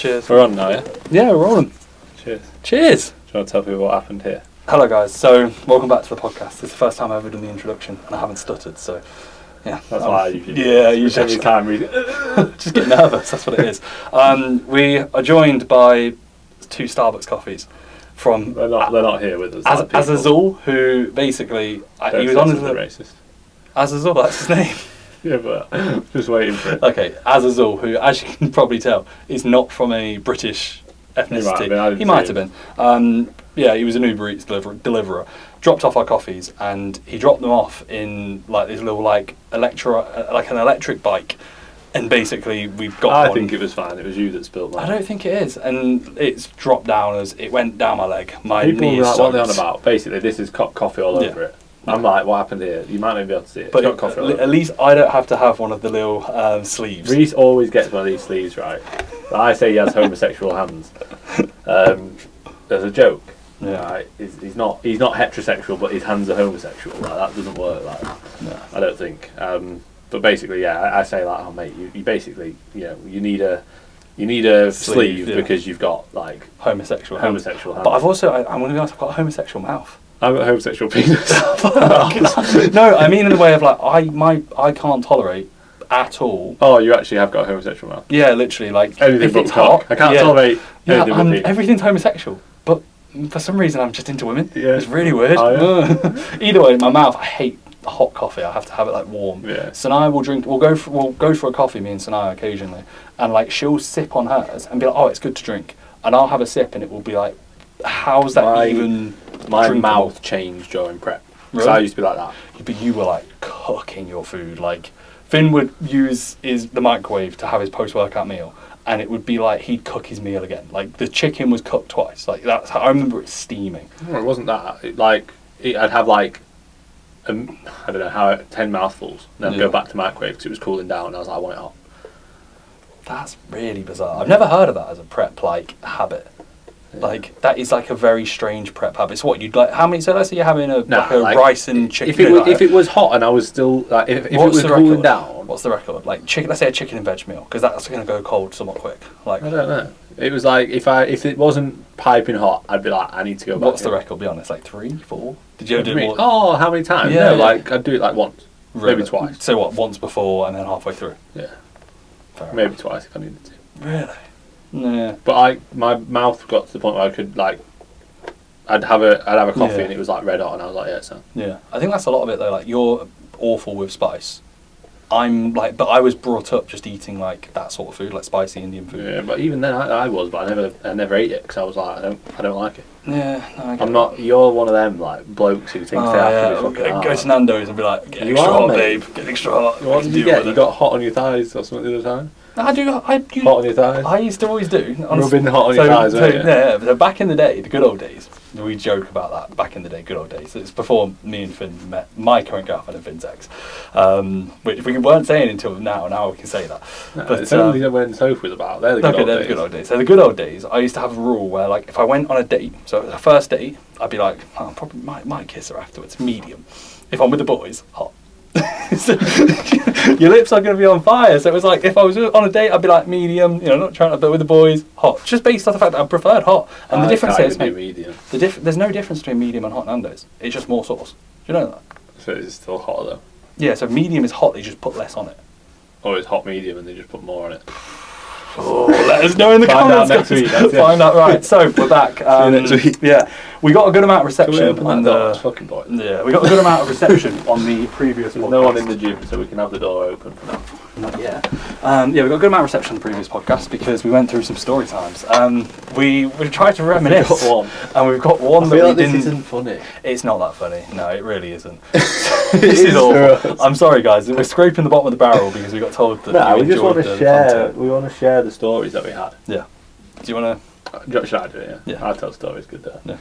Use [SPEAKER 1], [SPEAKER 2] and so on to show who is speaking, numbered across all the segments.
[SPEAKER 1] Cheers.
[SPEAKER 2] We're on now, yeah?
[SPEAKER 1] Yeah, we're rolling.
[SPEAKER 2] Cheers.
[SPEAKER 1] Cheers.
[SPEAKER 2] Do you want to tell people what happened here?
[SPEAKER 1] Hello guys, so welcome back to the podcast. It's the first time I've ever done the introduction and I haven't stuttered, so yeah.
[SPEAKER 2] That's why I usually do.
[SPEAKER 1] Yeah, you
[SPEAKER 2] every time we
[SPEAKER 1] just get nervous, that's what it is. We are joined by 2 Starbucks coffees from...
[SPEAKER 2] They're not here with us.
[SPEAKER 1] Azazul, who basically... he was on his...
[SPEAKER 2] racist.
[SPEAKER 1] Azazul, that's his name.
[SPEAKER 2] Yeah, but just waiting for it.
[SPEAKER 1] Okay, Azazul, who, as you can probably tell, is not from a British ethnicity. He might have been. Yeah, he was an Uber Eats deliverer. Dropped off our coffees, and he dropped them off in like this little like an electric bike. And basically, we've got.
[SPEAKER 2] I think it was fine. It was you that spilled mine.
[SPEAKER 1] I don't think it is, and it's dropped down as it went down my leg. My
[SPEAKER 2] People
[SPEAKER 1] knee
[SPEAKER 2] were
[SPEAKER 1] is
[SPEAKER 2] like, what are they on
[SPEAKER 1] soaked.
[SPEAKER 2] about? Basically, this is coffee all over it. I'm like, what happened here? You might not be able to see it.
[SPEAKER 1] But
[SPEAKER 2] it's got coffee all over
[SPEAKER 1] at least I don't have to have one of the little sleeves.
[SPEAKER 2] Reese always gets one of these sleeves, right? But I say he has homosexual hands. There's a joke.
[SPEAKER 1] Yeah.
[SPEAKER 2] Right? He's not heterosexual, but his hands are homosexual. Like, that doesn't work. Like,
[SPEAKER 1] No.
[SPEAKER 2] I don't think. But basically, yeah, I say like, oh mate, you basically, you need a sleeve
[SPEAKER 1] yeah.
[SPEAKER 2] because you've got like
[SPEAKER 1] homosexual hands.
[SPEAKER 2] hands.
[SPEAKER 1] But I've also, I'm going to be honest, I've got a homosexual mouth.
[SPEAKER 2] I've got a homosexual penis.
[SPEAKER 1] No, I mean in the way of like I can't tolerate at all.
[SPEAKER 2] Oh, you actually have got a homosexual mouth.
[SPEAKER 1] Yeah, literally, like
[SPEAKER 2] Anything
[SPEAKER 1] if
[SPEAKER 2] but
[SPEAKER 1] it's
[SPEAKER 2] cock.
[SPEAKER 1] hot,
[SPEAKER 2] I can't
[SPEAKER 1] yeah.
[SPEAKER 2] tolerate
[SPEAKER 1] Yeah,
[SPEAKER 2] anything but penis.
[SPEAKER 1] everything's homosexual, but for some reason I'm just into women.
[SPEAKER 2] Yeah.
[SPEAKER 1] It's really weird.
[SPEAKER 2] Oh, yeah?
[SPEAKER 1] Either way, my mouth, I hate hot coffee. I have to have it like warm.
[SPEAKER 2] Yeah.
[SPEAKER 1] Sanaya will drink. We'll go for a coffee, me and Sanaya occasionally, and like she'll sip on hers and be like, "Oh, it's good to drink," and I'll have a sip and it will be like, "How's that even?"
[SPEAKER 2] My
[SPEAKER 1] drinkable?
[SPEAKER 2] mouth changed during prep.
[SPEAKER 1] Really?
[SPEAKER 2] So I used to be like that.
[SPEAKER 1] But you were like cooking your food. Like Finn would use the microwave to have his post-workout meal, and it would be like he'd cook his meal again. Like the chicken was cooked twice. Like that's how I remember it steaming.
[SPEAKER 2] No, it wasn't that. I'd have like I don't know 10 mouthfuls, and then I'd go back to microwave because it was cooling down, and I was like, I want it hot.
[SPEAKER 1] That's really bizarre. I've never heard of that as a prep like habit.
[SPEAKER 2] Yeah.
[SPEAKER 1] Like that is like a very strange prep habit. So what you'd like? How many? So let's say you're having a rice and chicken.
[SPEAKER 2] If it was hot and I was still like, if it was cooling down.
[SPEAKER 1] What's the record? Like chicken. Let's say a chicken and veg meal, because that's going to go cold somewhat quick. Like
[SPEAKER 2] I don't know. It was like if it wasn't piping hot, I'd be like, I need to go back.
[SPEAKER 1] What's the record? Be honest. Like 3, 4. Did you ever do more?
[SPEAKER 2] Oh, how many times?
[SPEAKER 1] Yeah,
[SPEAKER 2] No,
[SPEAKER 1] yeah.
[SPEAKER 2] like I'd do it like once,
[SPEAKER 1] Really?
[SPEAKER 2] maybe twice.
[SPEAKER 1] So what? Once before and then halfway through.
[SPEAKER 2] Yeah,
[SPEAKER 1] Fair
[SPEAKER 2] maybe
[SPEAKER 1] enough.
[SPEAKER 2] twice if I needed to.
[SPEAKER 1] Really? Yeah.
[SPEAKER 2] But my mouth got to the point where I could like, I'd have a coffee
[SPEAKER 1] Yeah.
[SPEAKER 2] and it was like red hot, and I was like, yeah, so.
[SPEAKER 1] Yeah. I think that's a lot of it though. Like you're awful with spice. I'm like, but I was brought up just eating like that sort of food, like spicy Indian food.
[SPEAKER 2] Yeah, but even then I was, but I never ate it because I was like, I don't like it.
[SPEAKER 1] Yeah. No, I get
[SPEAKER 2] I'm
[SPEAKER 1] it.
[SPEAKER 2] not. You're one of them like blokes who thinks they have to be fucking hot.
[SPEAKER 1] Go to Nando's and be like, get
[SPEAKER 2] You
[SPEAKER 1] extra
[SPEAKER 2] are,
[SPEAKER 1] hot,
[SPEAKER 2] mate.
[SPEAKER 1] babe. Get extra hot.
[SPEAKER 2] What did you get? You got hot on your thighs or something the other time?
[SPEAKER 1] I do.
[SPEAKER 2] Hot on your thighs?
[SPEAKER 1] I used to always do.
[SPEAKER 2] Rubbing hot on your thighs, weren't you?
[SPEAKER 1] Yeah. So back in the day, the good old days, we joke about that. Back in the day, good old days. It's before me and Finn met my current girlfriend and Finn's ex, which we weren't saying until now. Now we can say that.
[SPEAKER 2] No,
[SPEAKER 1] But
[SPEAKER 2] it's only when Sophie was about. They're the good old
[SPEAKER 1] they're
[SPEAKER 2] days.
[SPEAKER 1] the good old days. So the good old days, I used to have a rule where, like, if I went on a date, so the first date, I'd be like, oh, I probably might kiss her afterwards, medium. If I'm with the boys, hot. So, your lips are going to be on fire. So it was like, if I was on a date, I'd be like medium, not trying to, but with the boys, hot. Just based off the fact that I preferred hot. And the difference is, mate,
[SPEAKER 2] medium.
[SPEAKER 1] there's no difference between medium and hot Nando's. It's just more sauce. Do you know that?
[SPEAKER 2] So it's still hot though.
[SPEAKER 1] Yeah, so medium is hot, they just put less on it.
[SPEAKER 2] Or it's hot medium and they just put more on it.
[SPEAKER 1] Oh, let us know in the
[SPEAKER 2] Find
[SPEAKER 1] comments.
[SPEAKER 2] out next
[SPEAKER 1] guys.
[SPEAKER 2] week, that's it.
[SPEAKER 1] Find out, right. So we're back.
[SPEAKER 2] See you next week.
[SPEAKER 1] Yeah, we got a good amount of
[SPEAKER 2] Can we
[SPEAKER 1] reception
[SPEAKER 2] open
[SPEAKER 1] on
[SPEAKER 2] that door?
[SPEAKER 1] the.
[SPEAKER 2] Fucking boy.
[SPEAKER 1] Yeah, we got a good amount of reception on the previous
[SPEAKER 2] There's
[SPEAKER 1] podcast.
[SPEAKER 2] no one in the gym, so we can have the door open for now.
[SPEAKER 1] Not yet. Yeah, we got a good amount of reception on the previous podcast because we went through some story times. We tried to reminisce.
[SPEAKER 2] We've got one.
[SPEAKER 1] And we've got one
[SPEAKER 2] I
[SPEAKER 1] that
[SPEAKER 2] feel
[SPEAKER 1] we
[SPEAKER 2] like this
[SPEAKER 1] didn't.
[SPEAKER 2] isn't funny.
[SPEAKER 1] It's not that funny. No, it really isn't.
[SPEAKER 2] It
[SPEAKER 1] This is
[SPEAKER 2] is
[SPEAKER 1] awful.
[SPEAKER 2] for us.
[SPEAKER 1] I'm sorry, guys. We're scraping the bottom of the barrel because we got told that.
[SPEAKER 2] No,
[SPEAKER 1] you
[SPEAKER 2] we just
[SPEAKER 1] enjoyed
[SPEAKER 2] want to
[SPEAKER 1] the
[SPEAKER 2] share.
[SPEAKER 1] content.
[SPEAKER 2] We want to share the stories that we had.
[SPEAKER 1] Yeah. Do you want to?
[SPEAKER 2] Should I do it? Yeah.
[SPEAKER 1] Yeah.
[SPEAKER 2] I'll tell stories. Good there.
[SPEAKER 1] Yeah.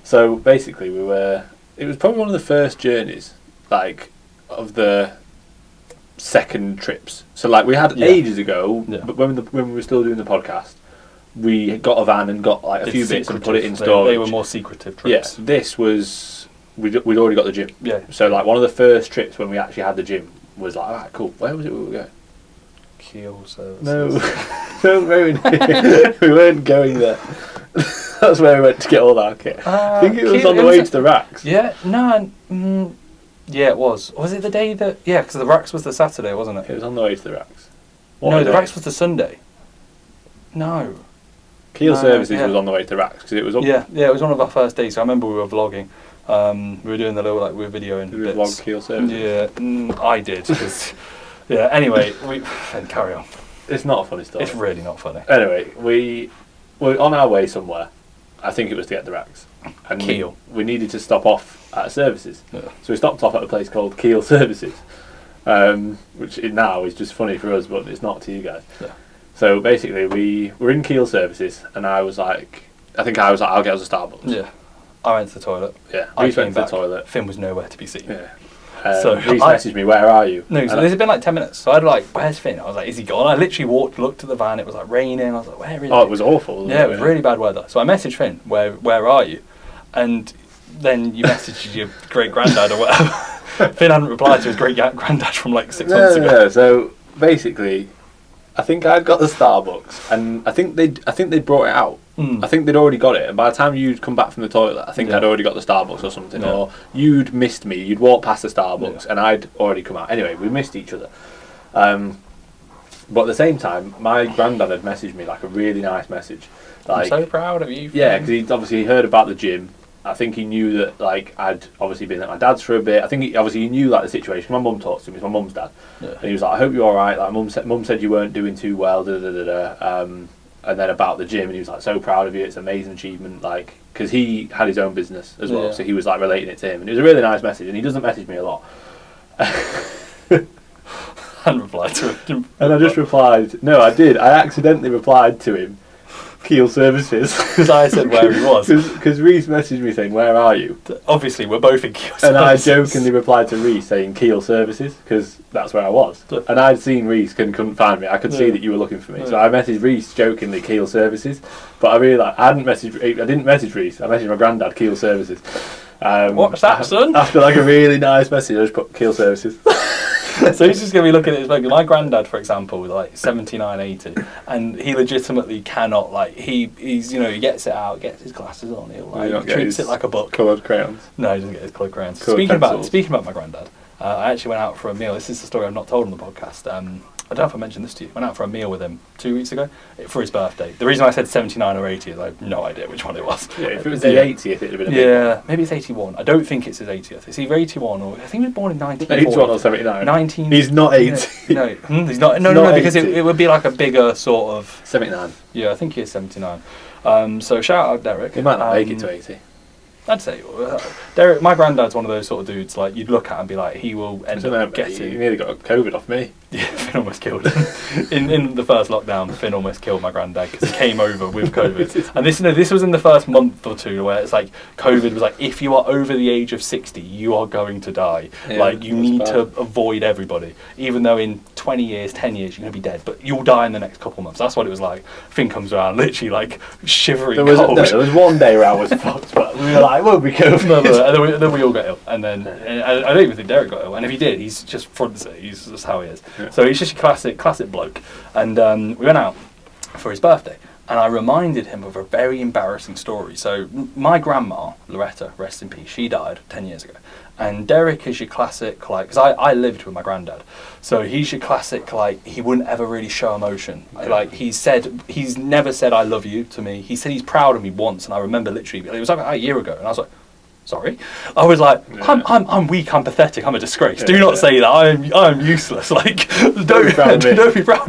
[SPEAKER 2] So basically, it was probably one of the first journeys, like, of the second trips. So like we had ages ago, but when we were still doing the podcast, we got a van and got like a few bits and put it in storage.
[SPEAKER 1] They were more secretive trips.
[SPEAKER 2] Yeah, this was we'd already got the gym.
[SPEAKER 1] Yeah.
[SPEAKER 2] So like one of the first trips when we actually had the gym was like, alright, cool. Where was it we were going?
[SPEAKER 1] Keel services.
[SPEAKER 2] No, don't ruin it. We weren't going there. That's where we went to get all our kit. I think it was on the way to the racks.
[SPEAKER 1] Yeah, no, yeah, it was. Was it the day that? Yeah, because the racks was the Saturday, wasn't it?
[SPEAKER 2] It was on the way to the racks.
[SPEAKER 1] No, the racks was the Sunday. No.
[SPEAKER 2] Keel Services was on the way to the racks because it was up.
[SPEAKER 1] Yeah, it was one of our first days. So I remember we were vlogging. We were doing the little we were videoing.
[SPEAKER 2] Did we vlog Keel Services?
[SPEAKER 1] Yeah, I did. Yeah. Anyway, and carry on.
[SPEAKER 2] It's not a funny story.
[SPEAKER 1] It's really not funny.
[SPEAKER 2] Anyway, we were on our way somewhere. I think it was to get the racks. And
[SPEAKER 1] Keel.
[SPEAKER 2] We needed to stop off at Services.
[SPEAKER 1] Yeah.
[SPEAKER 2] So we stopped off at a place called Keel Services, which now is just funny for us, but it's not to you guys.
[SPEAKER 1] Yeah.
[SPEAKER 2] So basically, we were in Keel Services, and I was like, I'll get us a Starbucks.
[SPEAKER 1] Yeah. I went to the toilet.
[SPEAKER 2] Yeah.
[SPEAKER 1] I
[SPEAKER 2] Reece went
[SPEAKER 1] came
[SPEAKER 2] to the
[SPEAKER 1] back.
[SPEAKER 2] toilet.
[SPEAKER 1] Finn was nowhere to be seen.
[SPEAKER 2] Yeah.
[SPEAKER 1] So
[SPEAKER 2] Reece messaged me, "Where are you?"
[SPEAKER 1] No, so this had been like 10 minutes. So I'd like, "Where's Finn?" I was like, "Is he gone?" I literally looked at the van. It was like raining. I was like, "Where is he?"
[SPEAKER 2] Oh, it was awful.
[SPEAKER 1] Yeah, it was really bad weather. So I messaged Finn, "Where are you?" And then you messaged your great granddad or whatever. Finn hadn't replied to his great granddad from like 6 months ago.
[SPEAKER 2] Yeah. So basically, I think I'd got the Starbucks, and I think they'd brought it out. I think they'd already got it, and by the time you'd come back from the toilet, I think I'd already got the Starbucks or something, or you'd missed me. You'd walked past the Starbucks, and I'd already come out. Anyway, we missed each other. But at the same time, my granddad had messaged me like a really nice message. Like,
[SPEAKER 1] I'm so proud of you.
[SPEAKER 2] Yeah, because he'd obviously heard about the gym. I think he knew that like I'd obviously been at my dad's for a bit. I think he knew like the situation. My mum talked to him. It's my mum's dad, and he was like, "I hope you're all right." Like mum said you weren't doing too well. And then about the gym, and he was like, "So proud of you. It's an amazing achievement." Like because he had his own business as well, so he was like relating it to him, and it was a really nice message. And he doesn't message me a lot.
[SPEAKER 1] And replied to him.
[SPEAKER 2] And I just replied. No, I did. I accidentally replied to him. Keel Services.
[SPEAKER 1] Because I said where he was.
[SPEAKER 2] Because Reece messaged me saying, "Where are you?"
[SPEAKER 1] Obviously, we're both in Keel Services.
[SPEAKER 2] And I jokingly replied to Reece saying Keel Services because that's where I was. And I'd seen Reece and couldn't find me. I could see that you were looking for me. So I messaged Reece jokingly Keel Services. But I realised I didn't message Reece. I messaged my granddad Keel Services.
[SPEAKER 1] What's that, son?
[SPEAKER 2] After like a really nice message, I just put Keel Services.
[SPEAKER 1] So he's just going to be looking at his book. My granddad, for example, like 79, 80, and he legitimately cannot, like, he's he gets it out, gets his glasses on, he treats it like a book.
[SPEAKER 2] Coloured crayons?
[SPEAKER 1] No, he doesn't get his coloured crayons.
[SPEAKER 2] Speaking
[SPEAKER 1] about my granddad, I actually went out for a meal. This is the story I've not told on the podcast. I don't know if I mentioned this to you. Went out for a meal with him 2 weeks ago for his birthday. The reason I said 79 or 80 is I have no idea which one it was.
[SPEAKER 2] Yeah, if it was the 80th, it'd have been a big one.
[SPEAKER 1] Maybe it's 81. I don't think it's his 80th. It's either 81 or I think he was born in 1940.
[SPEAKER 2] 81 or 79.
[SPEAKER 1] 19.
[SPEAKER 2] He's not 80.
[SPEAKER 1] No, he's not. No, because it would be like a bigger sort of
[SPEAKER 2] 79.
[SPEAKER 1] Yeah, I think he is 79. So shout out Derek.
[SPEAKER 2] He might not make it to 80.
[SPEAKER 1] I'd say Derek. My granddad's one of those sort of dudes. Like you'd look at and be like, he will end up getting.
[SPEAKER 2] He nearly got COVID off me.
[SPEAKER 1] Yeah, Finn almost killed him. in the first lockdown, Finn almost killed my granddad because he came over with COVID. And this was in the first month or two where it's like COVID was like, if you are over the age of 60, you are going to die.
[SPEAKER 2] Yeah,
[SPEAKER 1] like you need to avoid everybody, even though in 20 years, 10 years, you're going to be dead, but you'll die in the next couple of months. That's what it was like. Finn comes around, literally like shivering cold.
[SPEAKER 2] There was one day where I was fucked, but we were like, we'll be COVID.
[SPEAKER 1] And then we all got ill, and then I don't even think Derek got ill. And if he did, he's just fronts it. He's just how he is. Yeah. So he's just a classic bloke. And we went out for his birthday, and I reminded him of a very embarrassing story. So my grandma, Loretta, rest in peace, she died 10 years ago. And Derek is your classic, like, because I lived with my granddad, so he's your classic, like, he wouldn't ever really show emotion. Yeah. Like, he's never said I love you to me. He said he's proud of me once, and I remember literally, it was like a year ago, and I was like, sorry? I was like, yeah. I'm weak, I'm pathetic, I'm a disgrace. Yeah, do not say that. I'm useless. Like, don't be proud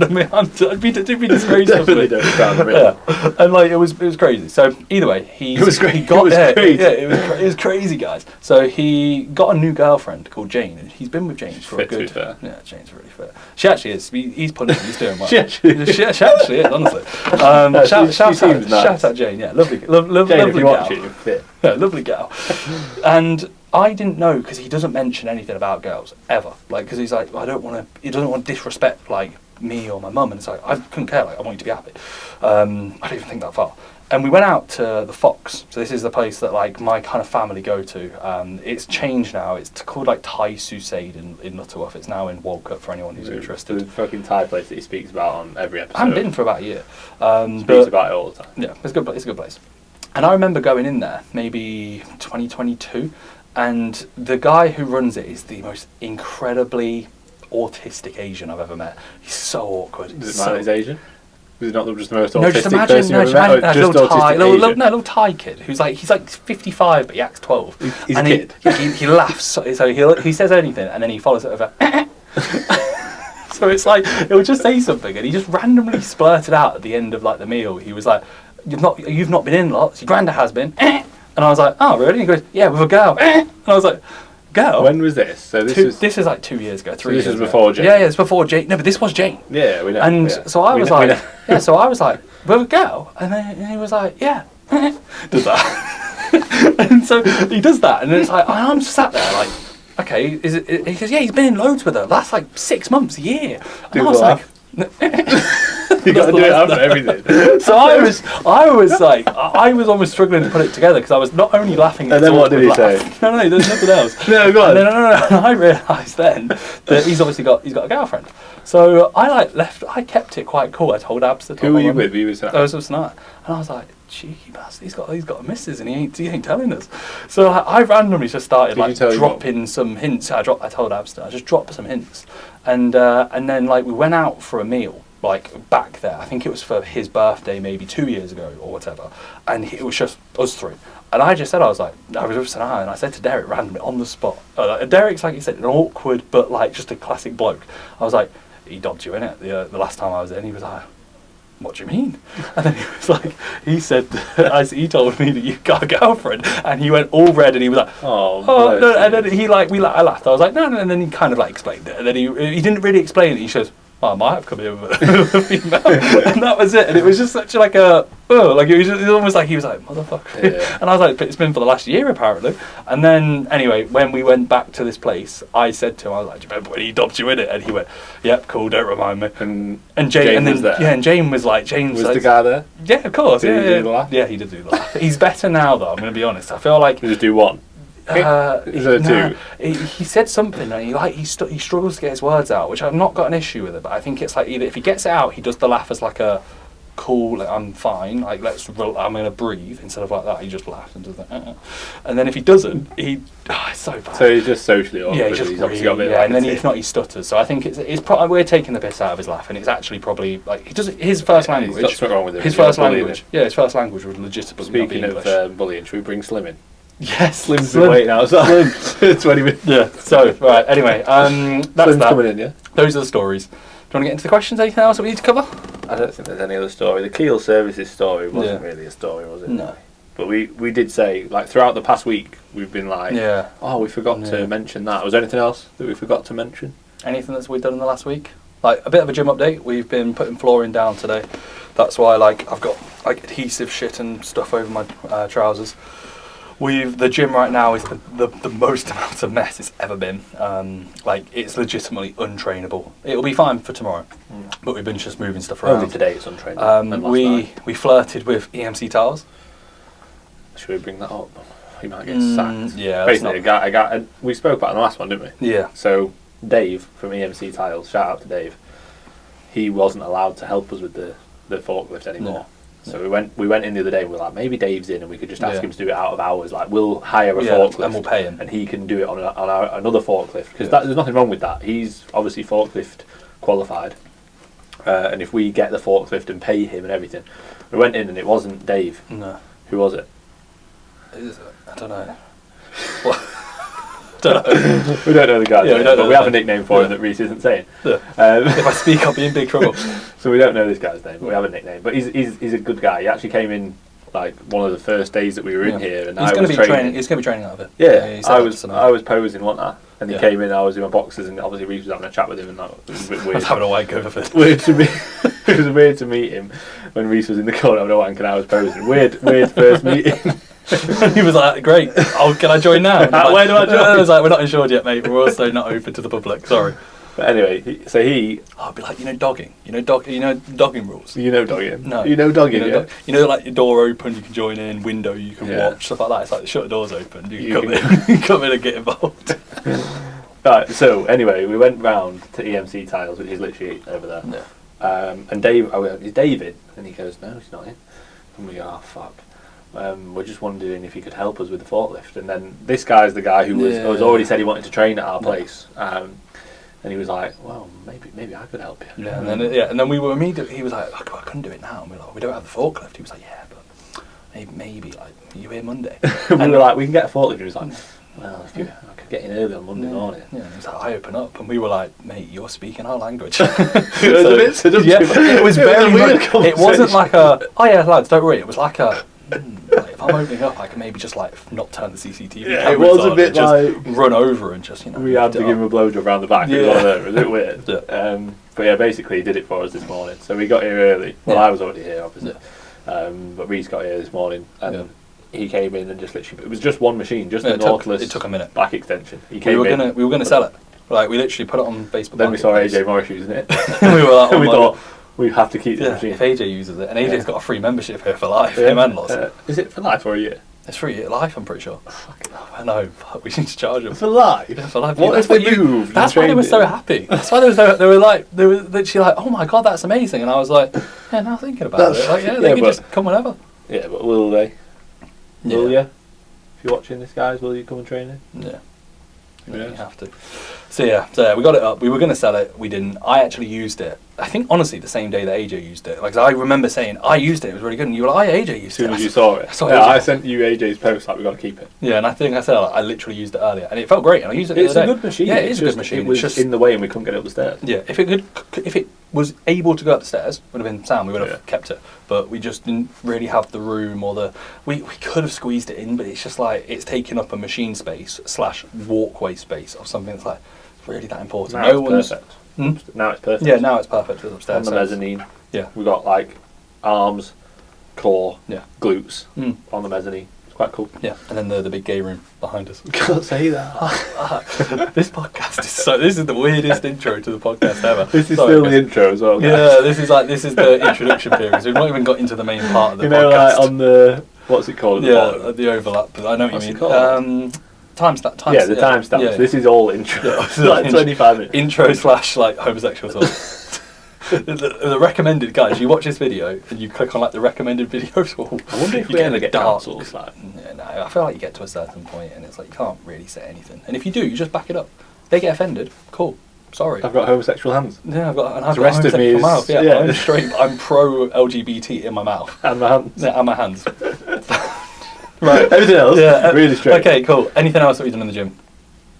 [SPEAKER 1] of me. Don't be disgraced.
[SPEAKER 2] Definitely don't be proud of me.
[SPEAKER 1] Yeah. And like it was crazy. So either way, it was crazy, guys. So he got a new girlfriend called Jane, and he's been with Jane for a good. Yeah, Jane's really fit. She actually is. He's punching. He's doing well. she actually is, honestly. Shout out Jane. Yeah, lovely
[SPEAKER 2] Jane,
[SPEAKER 1] lovely
[SPEAKER 2] if you
[SPEAKER 1] gal.
[SPEAKER 2] watch it, you're fit.
[SPEAKER 1] Yeah, lovely gal. And I didn't know because he doesn't mention anything about girls ever. Like, because he's like, he doesn't want to disrespect like me or my mum, and it's like, I couldn't care, like, I want you to be happy. I don't even think that far. And we went out to the Fox. So this is the place that like my kind of family go to. It's changed now. It's called like Thai Suicide in Lutterworth. It's now in Walcott for anyone who's interested.
[SPEAKER 2] The fucking Thai place that he speaks about on every episode.
[SPEAKER 1] I haven't been for about a year.
[SPEAKER 2] Speaks about it all the time.
[SPEAKER 1] Yeah, it's a good place. And I remember going in there, maybe 2022, and the guy who runs it is the most incredibly autistic Asian I've ever met. He's so awkward.
[SPEAKER 2] Does it matter he's Asian? Was it not just the most autistic
[SPEAKER 1] no, just imagine,
[SPEAKER 2] person
[SPEAKER 1] no,
[SPEAKER 2] you've ever met?
[SPEAKER 1] a little Thai kid who's like, he's like 55 but he acts 12.
[SPEAKER 2] He's
[SPEAKER 1] and
[SPEAKER 2] a kid.
[SPEAKER 1] He laughs, so he says anything and then he follows it with a so it's like, he'll just say something and he just randomly splurted out at the end of like the meal. He was like, you've not been in lots, your granddad has been. And I was like, oh really? And he goes, yeah, with a girl. And I was like, girl?
[SPEAKER 2] When was this? So
[SPEAKER 1] this is like 2 years ago, 3 years ago.
[SPEAKER 2] This was before Jane?
[SPEAKER 1] Yeah, it's before Jane. No, but this was Jane.
[SPEAKER 2] Yeah, we know.
[SPEAKER 1] And so I was like, so I was like, with a girl? And then he was like, yeah. Does that. And so he does that, and then it's like, I'm sat there like, okay, is it? He goes, yeah, he's been in loads with her. That's like 6 months, a year. And I was like,
[SPEAKER 2] you got to do it after everything.
[SPEAKER 1] So I was like, I was almost struggling to put it together because I was not only laughing.
[SPEAKER 2] And then what did he say?
[SPEAKER 1] No, there's nothing else.
[SPEAKER 2] No, go on.
[SPEAKER 1] No. I realised then that he's obviously got a girlfriend. So I kept it quite cool. I told Abs to.
[SPEAKER 2] Who were you with?
[SPEAKER 1] I was with Snart, and I was like, cheeky bastard, he's got a missus and he ain't telling us. So I randomly just started like dropping some hints. I told Abster, I just dropped some hints, and then like we went out for a meal like back there. I think it was for his birthday maybe 2 years ago or whatever, and it was just us three. And I just said, I was with Sanaa, and I said to Derek randomly on the spot. Derek's like you said, an awkward but like just a classic bloke. I was like, he dobbed you in it the last time I was in. He was like, what do you mean? And then he was like, he said, as he told me that you got a girlfriend, and he went all red, and he was like, oh no, and then I laughed. I was like, no, and then he kind of like explained it, and then he didn't really explain it. He says, I might have come here with a female, and that was it. And it was just such like it was almost like he was like, motherfucker. Yeah. And I was like, but it's been for the last year apparently. And then anyway, when we went back to this place, I said to him, I was like, do you remember when he dobbed you in it? And he went, yep, cool, don't remind me. And Jane was there. Yeah, and Jane was like,
[SPEAKER 2] was the guy there?
[SPEAKER 1] Yeah, of course.
[SPEAKER 2] Did he do the laugh?
[SPEAKER 1] Yeah, he did do the laugh. He's better now though, I'm going to be honest. I feel like...
[SPEAKER 2] He just do one? Two?
[SPEAKER 1] He said something and he struggles to get his words out, which I've not got an issue with it, but I think it's like either if he gets it out, he does the laugh as like a cool, like, I'm fine, like I'm gonna breathe, instead of like that he just laughs and does that, and then if he doesn't, it's so bad.
[SPEAKER 2] So he's just socially awkward.
[SPEAKER 1] Yeah, he's obviously got a bit and then if not, he stutters. So I think it's probably we're taking the piss out of his laugh, and it's actually probably like he does his first language.
[SPEAKER 2] He's got something wrong with him.
[SPEAKER 1] His first language. Yeah, his first language was legitimately.
[SPEAKER 2] Speaking of bullying, should we bring Slim in?
[SPEAKER 1] Yes,
[SPEAKER 2] Slim's been waiting outside. 20 minutes.
[SPEAKER 1] Yeah. So right. Anyway, that's
[SPEAKER 2] Slim's
[SPEAKER 1] that.
[SPEAKER 2] coming in. Yeah.
[SPEAKER 1] Those are the stories. Do you want to get into the questions? Anything else that we need to cover?
[SPEAKER 2] I don't think there's any other story. The Keel Services story wasn't really a story, was it?
[SPEAKER 1] No.
[SPEAKER 2] But we did say, like, throughout the past week, we've been like, oh, we forgot to mention that. Was there anything else that we forgot to mention?
[SPEAKER 1] Anything that's we've done in the last week? Like a bit of a gym update. We've been putting flooring down today. That's why like I've got like adhesive shit and stuff over my trousers. The gym right now is the most amount of mess it's ever been. Like it's legitimately untrainable. It'll be fine for tomorrow, but we've been just moving stuff around.
[SPEAKER 2] Only today it's untrainable.
[SPEAKER 1] We flirted with EMC tiles.
[SPEAKER 2] Should we bring that up? He might get sacked.
[SPEAKER 1] Yeah.
[SPEAKER 2] Basically, a guy. We spoke about it in the last one, didn't we?
[SPEAKER 1] Yeah.
[SPEAKER 2] So Dave from EMC Tiles, shout out to Dave. He wasn't allowed to help us with the forklift anymore. No. So we went in the other day and we were like, maybe Dave's in and we could just ask him to do it out of hours. Like, we'll hire a forklift
[SPEAKER 1] and we'll pay him.
[SPEAKER 2] And he can do it on another forklift. Because there's nothing wrong with that. He's obviously forklift qualified. And if we get the forklift and pay him and everything. We went in and it wasn't Dave.
[SPEAKER 1] No.
[SPEAKER 2] Who was it?
[SPEAKER 1] I don't know. What? Don't know.
[SPEAKER 2] We don't know the guy's name, but we have a nickname for him that Reese isn't saying.
[SPEAKER 1] Yeah. If I speak, I'll be in big trouble.
[SPEAKER 2] So we don't know this guy's name, but we have a nickname. But he's a good guy. He actually came in like one of the first days that we were in here, and he's going to be training.
[SPEAKER 1] He's going to be training out of it.
[SPEAKER 2] Yeah, I was posing, wasn't I? And he came in. I was in my boxes, and obviously Reese was having a chat with him, and that was a bit weird.
[SPEAKER 1] I was having a wank over it.
[SPEAKER 2] Weird to me. It was weird to meet him when Reese was in the corner having a wank, and I was posing. Weird first meeting.
[SPEAKER 1] He was like, great, can I join now?
[SPEAKER 2] Where do I join?
[SPEAKER 1] I was like, we're not insured yet, mate. We're also not open to the public, sorry.
[SPEAKER 2] But anyway,
[SPEAKER 1] I'd be like, dogging. Dogging rules.
[SPEAKER 2] Dogging.
[SPEAKER 1] No.
[SPEAKER 2] Dogging.
[SPEAKER 1] Like your door open, you can join in. Window, you can watch stuff like that. It's like the shutter doors open. You can come in and get involved.
[SPEAKER 2] Right. So anyway, we went round to EMC Tiles, which is literally over there.
[SPEAKER 1] Yeah.
[SPEAKER 2] And Dave, is David? And he goes, no, he's not in. And we go, oh fuck. We're just wondering if he could help us with the forklift. And then this guy's the guy who was already said he wanted to train at our place. And he was like, well, maybe I could help you.
[SPEAKER 1] Yeah, and then we were immediately, he was like, I couldn't do it now. And we were like, we don't have the forklift. He was like, yeah, but maybe like, are you here Monday?
[SPEAKER 2] And we were like, we can get a forklift. He was like, well, I could get in early on Monday morning.
[SPEAKER 1] Yeah, and he was like, I open up. And we were like, mate, you're speaking our language.
[SPEAKER 2] It
[SPEAKER 1] was very weird. It wasn't like oh yeah, lads, don't worry. It was like like if I'm opening up, I can maybe just like not turn the CCTV.
[SPEAKER 2] Yeah, it was a bit
[SPEAKER 1] just run over and just
[SPEAKER 2] we had to give him a blowjob around the back.
[SPEAKER 1] Yeah.
[SPEAKER 2] It was one of them. It was a bit weird.
[SPEAKER 1] Yeah.
[SPEAKER 2] But yeah, basically he did it for us this morning. So we got here early. Well, I was already here, obviously.
[SPEAKER 1] Yeah.
[SPEAKER 2] But Reese got here this morning and he came in and just literally. It was just one machine, just the Nautilus.
[SPEAKER 1] It took a minute.
[SPEAKER 2] Back extension.
[SPEAKER 1] We were gonna sell it. Like we literally put it on Facebook.
[SPEAKER 2] Then we saw AJ Morris using it.
[SPEAKER 1] We were like,
[SPEAKER 2] we thought. We have to keep the machine.
[SPEAKER 1] If AJ uses it, and AJ's got a free membership here for life, him and Loss.
[SPEAKER 2] Is it for life or a year?
[SPEAKER 1] It's free at life, I'm pretty sure. I know, but we need to charge them.
[SPEAKER 2] For life?
[SPEAKER 1] Yeah, for life.
[SPEAKER 2] What if they moved?
[SPEAKER 1] That's why they were so happy. That's why they were literally like, oh my god, that's amazing. And I was like, yeah, now thinking about it. Like, they can just come whenever.
[SPEAKER 2] Yeah, but will they?
[SPEAKER 1] Yeah.
[SPEAKER 2] Will you? If you're watching this, guys, will you come and train in?
[SPEAKER 1] Yeah. You have to. So we got it up. We were going to sell it. We didn't. I actually used it. I think honestly the same day that AJ used it. Like I remember saying I used it. It was really good. And you were like, AJ used it.
[SPEAKER 2] As soon as you saw it. I sent you AJ's post like we got to keep it.
[SPEAKER 1] Yeah, and I think I said I literally used it earlier, and it felt great. And I used it.
[SPEAKER 2] It's a good machine.
[SPEAKER 1] Yeah, it is a good machine.
[SPEAKER 2] It was just in the way, and we couldn't get it up the stairs.
[SPEAKER 1] Yeah, if it was able to go up the stairs, would have been sound. We would have kept it, but we just didn't really have the room or the. We could have squeezed it in, but it's just like it's taking up a machine space / walkway space of something that's like really that important.
[SPEAKER 2] Now it's perfect. Now it's perfect.
[SPEAKER 1] Yeah, now it's perfect. It's upstairs
[SPEAKER 2] on the mezzanine.
[SPEAKER 1] Yeah,
[SPEAKER 2] we got like arms, core, glutes on the mezzanine. It's quite cool.
[SPEAKER 1] Yeah, and then the big gay room behind us.
[SPEAKER 2] Can't say that.
[SPEAKER 1] This podcast is this is the weirdest intro to the podcast ever.
[SPEAKER 2] This is still the intro as well. Guys.
[SPEAKER 1] Yeah, this is the introduction period. So we've not even got into the main part of the podcast.
[SPEAKER 2] Like on the what's it called?
[SPEAKER 1] The overlap. I know what you mean. Timestamp.
[SPEAKER 2] Yeah, the timestamps. Yeah. This is all intro. Yeah,
[SPEAKER 1] like
[SPEAKER 2] 25 minutes.
[SPEAKER 1] Intro / like homosexual talk. the recommended, guys, you watch this video and you click on like the recommended videos.
[SPEAKER 2] I wonder if we ever get cancelled.
[SPEAKER 1] No, I feel like you get to a certain point and it's like you can't really say anything. And if you do, you just back it up. They get offended. Cool. Sorry.
[SPEAKER 2] I've got homosexual hands.
[SPEAKER 1] Yeah, I've got
[SPEAKER 2] the rest of me is,
[SPEAKER 1] mouth. Yeah, I'm straight. I'm pro LGBT in my mouth
[SPEAKER 2] and my hands.
[SPEAKER 1] Yeah, and my hands. Right.
[SPEAKER 2] Everything else, really straight.
[SPEAKER 1] Okay, cool. Anything else that we've done in the gym?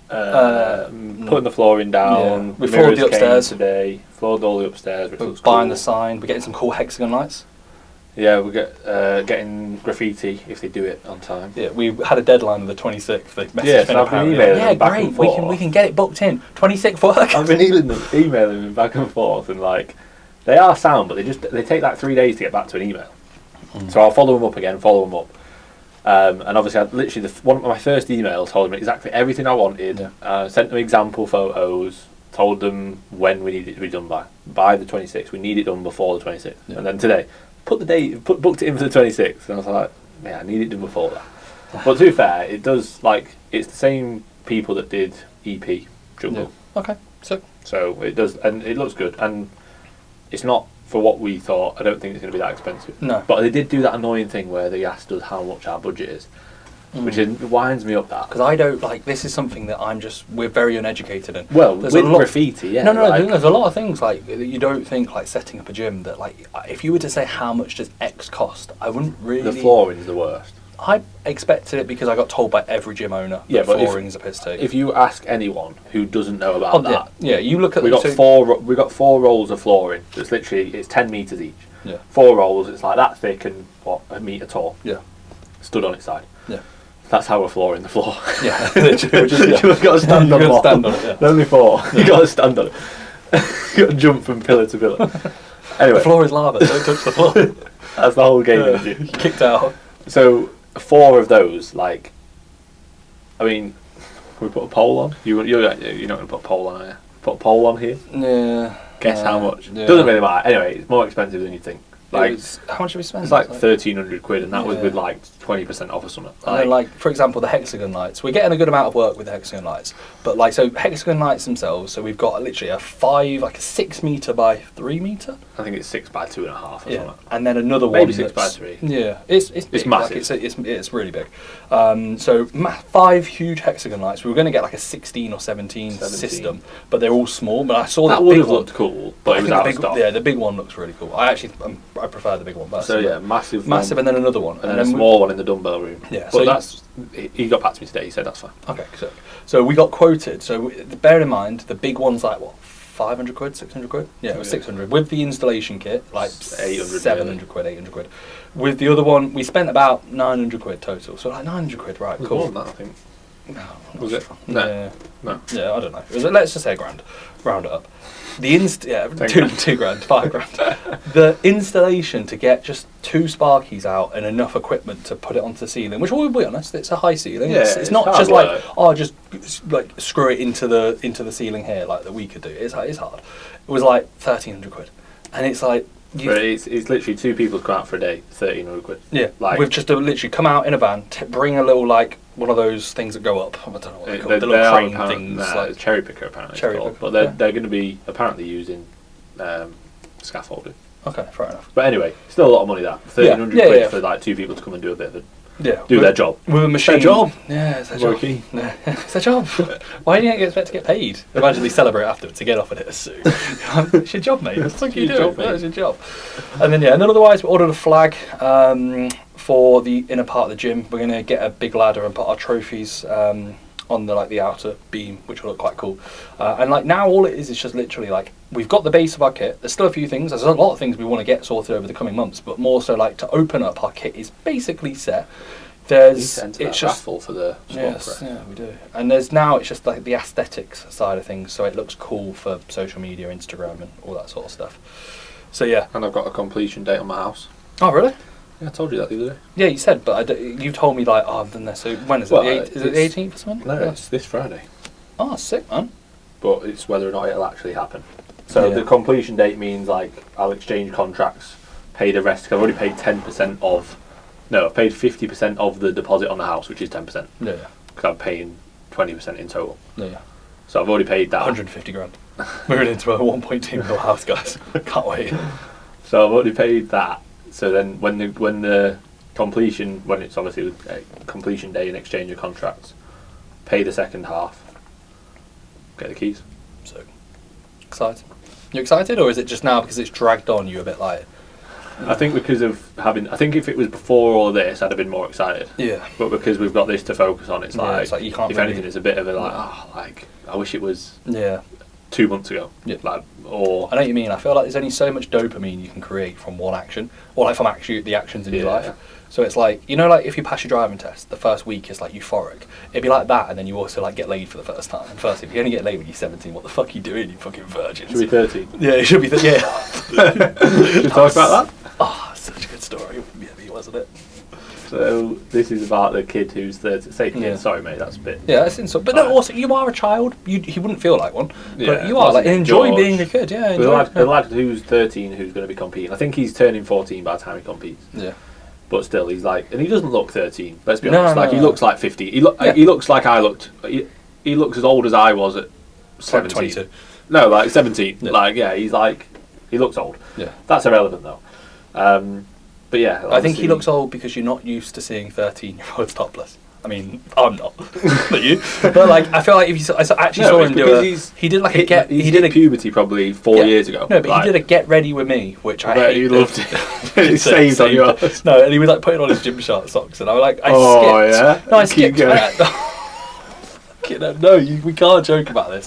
[SPEAKER 2] Putting the flooring down.
[SPEAKER 1] Yeah. We floored the upstairs
[SPEAKER 2] today. Floored all the upstairs, which looks
[SPEAKER 1] buying
[SPEAKER 2] cool.
[SPEAKER 1] the sign. We're getting some cool hexagon lights.
[SPEAKER 2] Yeah, we're getting graffiti if they do it on time.
[SPEAKER 1] Yeah, we had a deadline of the 26th. They messaged
[SPEAKER 2] yeah, so I've been emailing them back
[SPEAKER 1] great.
[SPEAKER 2] And forth.
[SPEAKER 1] We can get it booked in. 26th work.
[SPEAKER 2] I've been emailing them back and forth, and like they are sound, but they take like 3 days to get back to an email. So I'll follow them up again. And obviously, I literally one of my first emails told them exactly everything I wanted. Yeah. Sent them example photos. Told them when we need it to be done by the 26th. We need it done before the 26th. Yeah. And then today, booked it in for the 26th. And I was like, yeah, I need it done before that. But to be fair, it does it's the same people that did EP Jungle.
[SPEAKER 1] Yeah. Okay,
[SPEAKER 2] so it does, and it looks good, and it's not. For what we thought, I don't think it's going to be that expensive.
[SPEAKER 1] No.
[SPEAKER 2] But they did do that annoying thing where they asked us how much our budget is, which winds me up that.
[SPEAKER 1] Because I don't, this is something that we're very uneducated in.
[SPEAKER 2] Well, with graffiti, yeah.
[SPEAKER 1] No, there's a lot of things, that you don't think, setting up a gym, that, if you were to say how much does X cost, I wouldn't really...
[SPEAKER 2] The flooring is the worst.
[SPEAKER 1] I expected it because I got told by every gym owner that flooring is a piss take.
[SPEAKER 2] If you ask anyone who doesn't know about that,
[SPEAKER 1] you look at
[SPEAKER 2] we got 4 rolls of flooring. It's literally 10 meters each.
[SPEAKER 1] Yeah.
[SPEAKER 2] 4 rolls. It's like that thick and a meter tall.
[SPEAKER 1] Yeah.
[SPEAKER 2] Stood on its side.
[SPEAKER 1] Yeah.
[SPEAKER 2] That's how we're flooring the floor.
[SPEAKER 1] Yeah. Literally,
[SPEAKER 2] you've got to stand on it.
[SPEAKER 1] Stand on it. Yeah.
[SPEAKER 2] Only 4. You got to stand on it. You got to jump from pillar to pillar. Anyway,
[SPEAKER 1] the floor is lava. Don't touch the floor.
[SPEAKER 2] That's the whole game.
[SPEAKER 1] Kicked out.
[SPEAKER 2] So 4 of those, I mean, we put a pole on. You're not going to put a pole on, are you? put a pole on here.
[SPEAKER 1] Yeah.
[SPEAKER 2] Guess how much?
[SPEAKER 1] Yeah.
[SPEAKER 2] Doesn't really matter. Anyway, it's more expensive than you think. Like,
[SPEAKER 1] how much did we spend?
[SPEAKER 2] It's like 1,300 quid, and that was with like 20% off or something.
[SPEAKER 1] And then, like, for example, the hexagon lights. We're getting a good amount of work with the hexagon lights, but like, so hexagon lights themselves. So we've got literally a 6 meter by 3 meter.
[SPEAKER 2] I think it's 6 by 2.5 or something.
[SPEAKER 1] And then another
[SPEAKER 2] maybe
[SPEAKER 1] one.
[SPEAKER 2] Maybe 6 by 3.
[SPEAKER 1] Yeah, it's big.
[SPEAKER 2] It's massive.
[SPEAKER 1] Like, it's really big. So 5 huge hexagon lights. We were going to get like a 16 or 17 system, but they're all small. But I saw that
[SPEAKER 2] would
[SPEAKER 1] big
[SPEAKER 2] have
[SPEAKER 1] one.
[SPEAKER 2] Looked cool, but it was out of stock.
[SPEAKER 1] Yeah, the big one looks really cool. I prefer the big one.
[SPEAKER 2] So yeah, massive,
[SPEAKER 1] and then another one,
[SPEAKER 2] and then a small one in the dumbbell room.
[SPEAKER 1] Yeah,
[SPEAKER 2] but so he got back to me today. He said that's fine.
[SPEAKER 1] Okay, so we got quoted. So bear in mind, the big one's like what, 500 quid, 600 quid? Yeah, it was 600 with the installation kit, like
[SPEAKER 2] 800,
[SPEAKER 1] 700 quid, 800 quid. With the other one, we spent about 900 quid total. So like 900 quid, right?
[SPEAKER 2] Cool.
[SPEAKER 1] Cool.
[SPEAKER 2] More than that, I think.
[SPEAKER 1] No,
[SPEAKER 2] was it?
[SPEAKER 1] No.
[SPEAKER 2] No.
[SPEAKER 1] Yeah, I don't know. It was, let's just say a grand. Round it up. Two grand, 5 grand. The installation to get just 2 sparkies out and enough equipment to put it onto the ceiling, which we'll be honest, it's a high ceiling.
[SPEAKER 2] Yeah,
[SPEAKER 1] it's not just
[SPEAKER 2] work.
[SPEAKER 1] like just like screw it into the ceiling here like that we could do. It's hard. It was like 1,300 quid, and it's like.
[SPEAKER 2] But it's literally 2 people to come out for a day, 1,300 quid.
[SPEAKER 1] Yeah,
[SPEAKER 2] like
[SPEAKER 1] we've just literally come out in a van, bring a little like one of those things that go up. I don't know what they're called. The little crane things.
[SPEAKER 2] Like cherry picker apparently.
[SPEAKER 1] Cherry picker.
[SPEAKER 2] But they're going to be apparently using scaffolding.
[SPEAKER 1] Okay, fair enough.
[SPEAKER 2] But anyway, still a lot of money that 1,300 quid for like 2 people to come and do a bit of their job.
[SPEAKER 1] With a machine.
[SPEAKER 2] It's their job.
[SPEAKER 1] Yeah, it's their job. Yeah, it's their job. Why do you expect to get paid? Imagine they celebrate afterwards to get off and hit a suit. It's your job, mate. It's like you do. It's your job. And then and then otherwise we ordered a flag for the inner part of the gym. We're going to get a big ladder and put our trophies on the outer beam, which will look quite cool. And like now all it is just literally like we've got the base of our kit. There's still a few things. There's a lot of things we want to get sorted over the coming months, but more so like to open up our kit is basically set. It's just
[SPEAKER 2] raffle for the
[SPEAKER 1] yes, yeah, we do. And it's just like the aesthetics side of things, so it looks cool for social media, Instagram, and all that sort of stuff. So yeah.
[SPEAKER 2] And I've got a completion date on my house.
[SPEAKER 1] Oh really?
[SPEAKER 2] Yeah, I told you that the other day.
[SPEAKER 1] Yeah, you said, but you told me like, oh, I've done this. So when is it? Is it the 18th or something?
[SPEAKER 2] No, it's this Friday.
[SPEAKER 1] Oh, sick, man.
[SPEAKER 2] But it's whether or not it'll actually happen. So the completion date means like I'll exchange contracts, pay the rest. Cause I've already paid 10% of. No, I've paid 50% of the deposit on the house, which is 10%.
[SPEAKER 1] Yeah.
[SPEAKER 2] Because I'm paying 20% in total.
[SPEAKER 1] Yeah.
[SPEAKER 2] So I've already paid that.
[SPEAKER 1] 150 grand. Moving into a 1.2 mil house, guys. Can't wait.
[SPEAKER 2] So I've already paid that. So then when the completion, when it's obviously completion day and exchange of contracts, pay the second half, get the keys.
[SPEAKER 1] So excited. You excited, or is it just now because it's dragged on you a bit like?
[SPEAKER 2] I think because of having, I think if it was before all this, I'd have been more excited.
[SPEAKER 1] Yeah.
[SPEAKER 2] But because we've got this to focus on, it's like
[SPEAKER 1] you can't.
[SPEAKER 2] If anything, it's a bit of a I wish it was.
[SPEAKER 1] Yeah.
[SPEAKER 2] 2 months ago.
[SPEAKER 1] Yeah.
[SPEAKER 2] Like, or
[SPEAKER 1] I know what you mean. I feel like there's only so much dopamine you can create from one action, or like from the actions in your life. So it's like, like if you pass your driving test, the first week is like euphoric. It'd be like that, and then you also like get laid for the first time. And first, if you only get laid when you're 17, what the fuck are you doing, you fucking virgins?
[SPEAKER 2] Should be 13.
[SPEAKER 1] Yeah, it should be. Should
[SPEAKER 2] we talk about that?
[SPEAKER 1] Oh, such a good story. Yeah, wasn't it?
[SPEAKER 2] So this is about the kid who's 30. Say kid.
[SPEAKER 1] Yeah.
[SPEAKER 2] Sorry, mate. That's a bit.
[SPEAKER 1] Yeah, that's insult. But no, also you are a child. He wouldn't feel like one.
[SPEAKER 2] Yeah,
[SPEAKER 1] but you are like enjoy being a kid. Yeah, enjoy.
[SPEAKER 2] The lad who's 13 who's going to be competing. I think he's turning 14 by the time he competes.
[SPEAKER 1] Yeah.
[SPEAKER 2] But still, he's like, and he doesn't look 13. Let's be honest. He looks like 50. He looks like I looked. He looks as old as I was at 17.
[SPEAKER 1] 22.
[SPEAKER 2] No, like 17.
[SPEAKER 1] Yeah.
[SPEAKER 2] He's like, he looks old.
[SPEAKER 1] Yeah.
[SPEAKER 2] That's irrelevant though. But yeah,
[SPEAKER 1] I think he looks old because you're not used to seeing 13-year-olds topless. I mean, I'm not, but you. But like, I feel like if you I actually saw him do he did like a get. He did a
[SPEAKER 2] puberty probably 4 years ago.
[SPEAKER 1] No, but he did a get ready with me, which I hate.
[SPEAKER 2] You loved it. It saved on yours.
[SPEAKER 1] No, and he was like putting on his gym socks, and I was like, I skipped.
[SPEAKER 2] Yeah.
[SPEAKER 1] No, I skipped. No, we can't joke about this.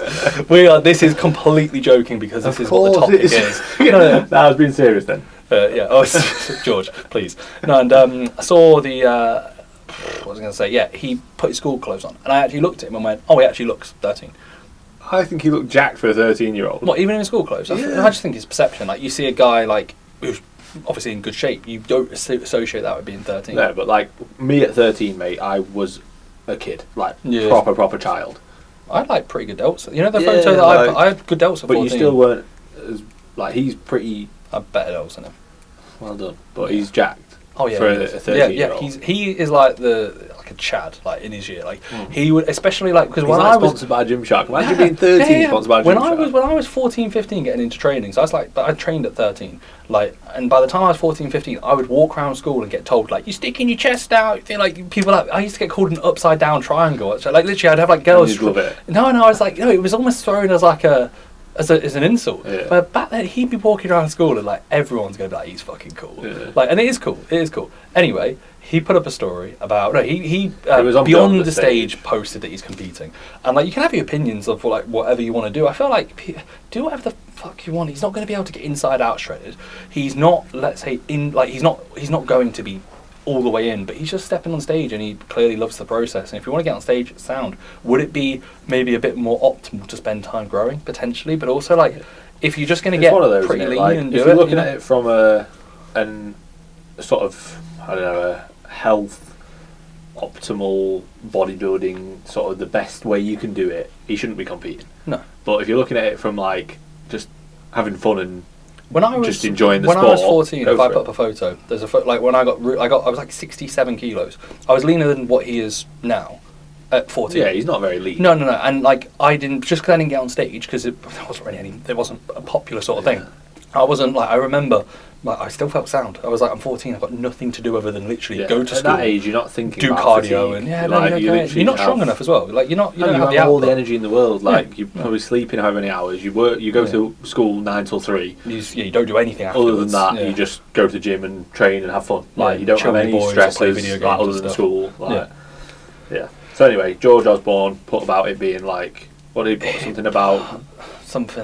[SPEAKER 1] This is completely joking because this is what the topic is.
[SPEAKER 2] No, I was being serious then.
[SPEAKER 1] Yeah. Oh, George, please. No, and I saw the. What was I going to say? Yeah, he put his school clothes on, and I actually looked at him and went, "Oh, he actually looks 13."
[SPEAKER 2] I think he looked jacked for a 13-year-old.
[SPEAKER 1] What, even in his school clothes?
[SPEAKER 2] Yeah.
[SPEAKER 1] I just think it's perception. Like you see a guy like who's obviously in good shape, you don't associate that with being 13.
[SPEAKER 2] No, but like me at 13, mate, I was a kid, like proper child.
[SPEAKER 1] I had like pretty good delts. You know the photo that I had good delts at 14.
[SPEAKER 2] But you still weren't as, like, he's pretty...
[SPEAKER 1] I had better delts than him.
[SPEAKER 2] Well done. But he's jacked.
[SPEAKER 1] Oh yeah,
[SPEAKER 2] for a 13-year-old.
[SPEAKER 1] He is like a Chad, like in his year. Like he would, especially like because when I was
[SPEAKER 2] sponsored by Gymshark. Imagine being 13 sponsored by Gymshark.
[SPEAKER 1] When I was 14, 15 getting into training, so I was like, I trained at 13. Like, and by the time I was 14, 15, I would walk around school and get told like, you're sticking your chest out. They're like people like I used to get called an upside down triangle. So, like literally, I'd have like girls.
[SPEAKER 2] Love it.
[SPEAKER 1] No, I was like, no, it was almost thrown as like as an insult.
[SPEAKER 2] Yeah.
[SPEAKER 1] But back then he'd be walking around school and like everyone's gonna be like, he's fucking cool.
[SPEAKER 2] Yeah.
[SPEAKER 1] Like, and it is cool. Anyway, he put up a story about he
[SPEAKER 2] was on
[SPEAKER 1] Beyond the Stage posted that he's competing, and like you can have your opinions of like whatever you want to do. I feel like do whatever the fuck you want. He's not going to be able to get inside out shredded. He's not, let's say, he's not going to be all the way in, but he's just stepping on stage and he clearly loves the process. And if you want to get on stage, sound, would it be maybe a bit more optimal to spend time growing potentially? But also like if you're just going to get those, pretty lean like, and do it, if
[SPEAKER 2] you're looking at it from a sort of, I don't know, a health optimal bodybuilding sort of the best way you can do it, he shouldn't be competing.
[SPEAKER 1] No.
[SPEAKER 2] But if you're looking at it from like just having fun and just enjoying the
[SPEAKER 1] sport.
[SPEAKER 2] When
[SPEAKER 1] I was 14, if I put up a photo, there's a like when I was like 67 kilos. I was leaner than what he is now at 14.
[SPEAKER 2] Yeah, he's not very lean.
[SPEAKER 1] No, and like I didn't, just because I didn't get on stage because it wasn't a popular sort of thing. I wasn't like, I remember, like, I still felt sound. I was like, I'm 14, I've got nothing to do other than literally go to school.
[SPEAKER 2] At that age, you're not thinking
[SPEAKER 1] do
[SPEAKER 2] about
[SPEAKER 1] cardio
[SPEAKER 2] fatigue.
[SPEAKER 1] And you're not strong enough as well. Like you don't have
[SPEAKER 2] all the energy in the world. Like you're probably sleeping how many hours. You work. You go to school 9 till 3.
[SPEAKER 1] You don't do anything afterwards.
[SPEAKER 2] Other than that, you just go to the gym and train and have fun. Like you don't have any stresses like, other than school. Like, yeah. So anyway, George Osborne put about it being like, what did he put? Something about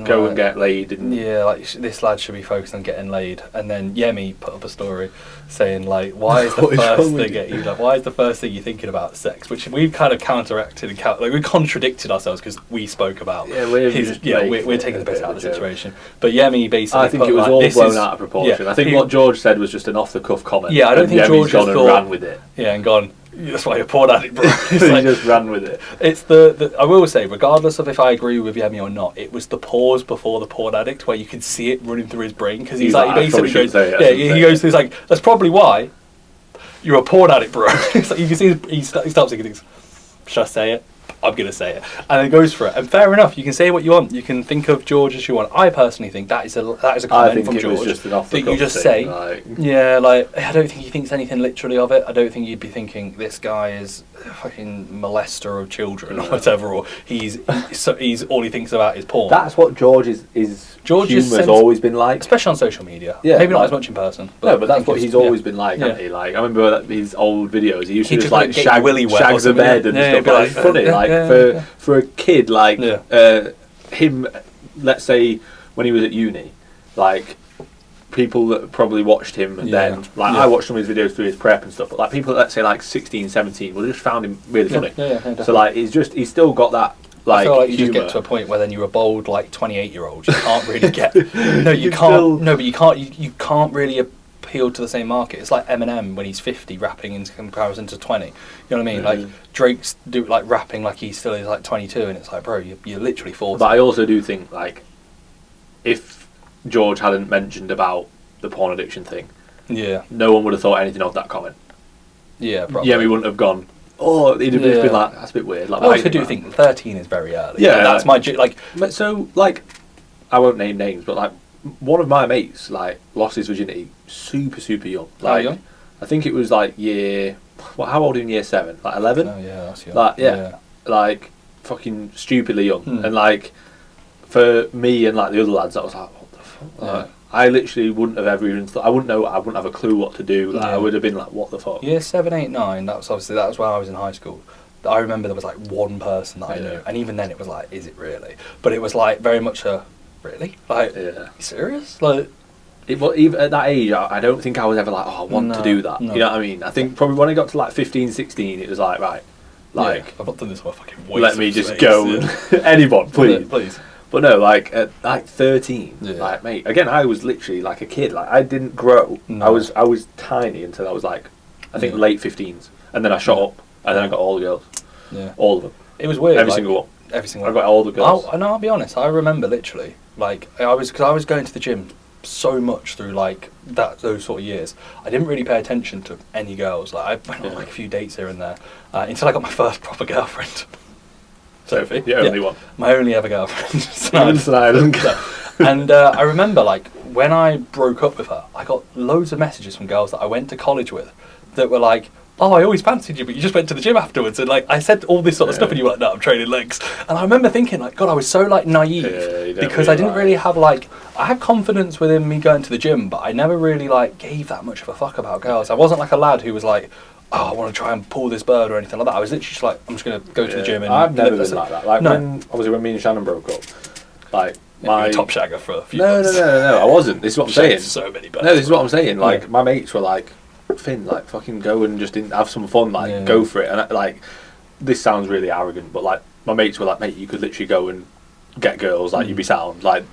[SPEAKER 2] go like, and get laid. And
[SPEAKER 1] like this lad should be focused on getting laid. And then Yemi put up a story saying like, why is the first thing you're thinking about sex? Which we've kind of counteracted and like we contradicted ourselves because we spoke about we're taking the piss out of the situation. But Yemi basically,
[SPEAKER 2] I think it was all blown out of proportion. I think what George said was just an off the cuff comment.
[SPEAKER 1] Yeah, I don't think George
[SPEAKER 2] gone and ran with it.
[SPEAKER 1] Yeah, and gone. That's why you're porn addict, bro.
[SPEAKER 2] He just ran with it.
[SPEAKER 1] It's the I will say, regardless of if I agree with Yemi or not, it was the pause before the porn addict where you could see it running through his brain because he basically goes, he goes through, he's like, that's probably why you're a porn addict, bro. It's like you can see he stops thinking things. Should I say it? I'm going to say it. And then goes for it. And fair enough, you can say what you want. You can think of George as you want. I personally think that is a comment from George.
[SPEAKER 2] Was just an
[SPEAKER 1] that you just say. Like, I don't think he thinks anything literally of it. I don't think you'd be thinking this guy is a fucking molester of children or whatever, or he's all he thinks about is porn.
[SPEAKER 2] That's what George's humour's always been like.
[SPEAKER 1] Especially on social media. Yeah, maybe not as much in person.
[SPEAKER 2] But that's what he's always been like, hasn't he? Like, I remember his old videos. He used to just like shag the bed and stuff. Like, it's funny. Like for a kid like him, let's say when he was at uni, like people that probably watched him then, like I watched some of his videos through his prep and stuff, but like people that, let's say like 16, 17 would have just found him really funny. So like he's still got that. Like, I feel like you just get
[SPEAKER 1] to a point where then you're a bold like 28-year-old. You can't really get you can't really appeal to the same market. It's like Eminem when he's 50 rapping in comparison to 20. You know what I mean? Like Drake's like rapping like he still is like 22, and it's like, bro, you're literally 40.
[SPEAKER 2] But I also do think like if George hadn't mentioned about the porn addiction thing, no one would have thought anything of that comment.
[SPEAKER 1] Yeah, probably.
[SPEAKER 2] Yeah, we wouldn't have gone. Oh, he'd have just been like, that's a bit weird. Like,
[SPEAKER 1] I also do think 13 is very early.
[SPEAKER 2] Yeah,
[SPEAKER 1] that's my
[SPEAKER 2] like. So like, I won't name names, but like one of my mates like lost his virginity super young. Like,
[SPEAKER 1] how young?
[SPEAKER 2] I think it was like year. Well, how old in year 7? Like 11.
[SPEAKER 1] Oh yeah, that's young.
[SPEAKER 2] Like like fucking stupidly young. And like for me and like the other lads, I was like, what the fuck? Like, I literally wouldn't have ever even thought. I wouldn't have a clue what to do. Like, I would have been like, what the fuck?
[SPEAKER 1] Year 7, 8, 9. That was when I was in high school. I remember there was like one person that I knew, and even then it was like, is it really? But it was like very much a really like. You serious? Like.
[SPEAKER 2] Even at that age, I don't think I was ever like, oh, I want to do that. No. You know what I mean? I think probably when I got to like 15, 16, it was like, right, like
[SPEAKER 1] I've not done this for fucking waste.
[SPEAKER 2] Let me just go. Anyone, please. But no, like at like 13, like mate. Again, I was literally like a kid. Like I didn't grow. No. I was tiny until I was like, I think late 15s, and then I shot up, and then I got all the girls. Yeah, all of them.
[SPEAKER 1] It was weird.
[SPEAKER 2] Every single one.
[SPEAKER 1] every single.
[SPEAKER 2] I got all the girls.
[SPEAKER 1] I'll be honest. I remember literally, like, I was going to the gym so much through like those sort of years. I didn't really pay attention to any girls. Like, I went on like a few dates here and there until I got my first proper girlfriend. Sophie,
[SPEAKER 2] the only one.
[SPEAKER 1] My only ever girlfriend. And I remember, like, when I broke up with her, I got loads of messages from girls that I went to college with that were like, oh, I always fancied you, but you just went to the gym afterwards. And, like, I said all this sort of stuff, and you were like, no, I'm training legs. And I remember thinking, like, God, I was so, like, naive. Because I didn't really have, like, I had confidence within me going to the gym, but I never really, like, gave that much of a fuck about girls. I wasn't like a lad who was like, oh, I want to try and pull this bird or anything like that. I was literally just like, I'm just going to go to the gym. And
[SPEAKER 2] I've never been like that. Like, when me and Shannon broke up, like, my
[SPEAKER 1] top shagger for a few months.
[SPEAKER 2] No, I wasn't. This is what I'm saying.
[SPEAKER 1] So many birds.
[SPEAKER 2] No, this is what I'm saying. Like, my mates were like, Finn, like, fucking go and just have some fun, like, go for it. And, like, this sounds really arrogant, but, like, my mates were like, mate, you could literally go and get girls, like, you'd be sound. Like,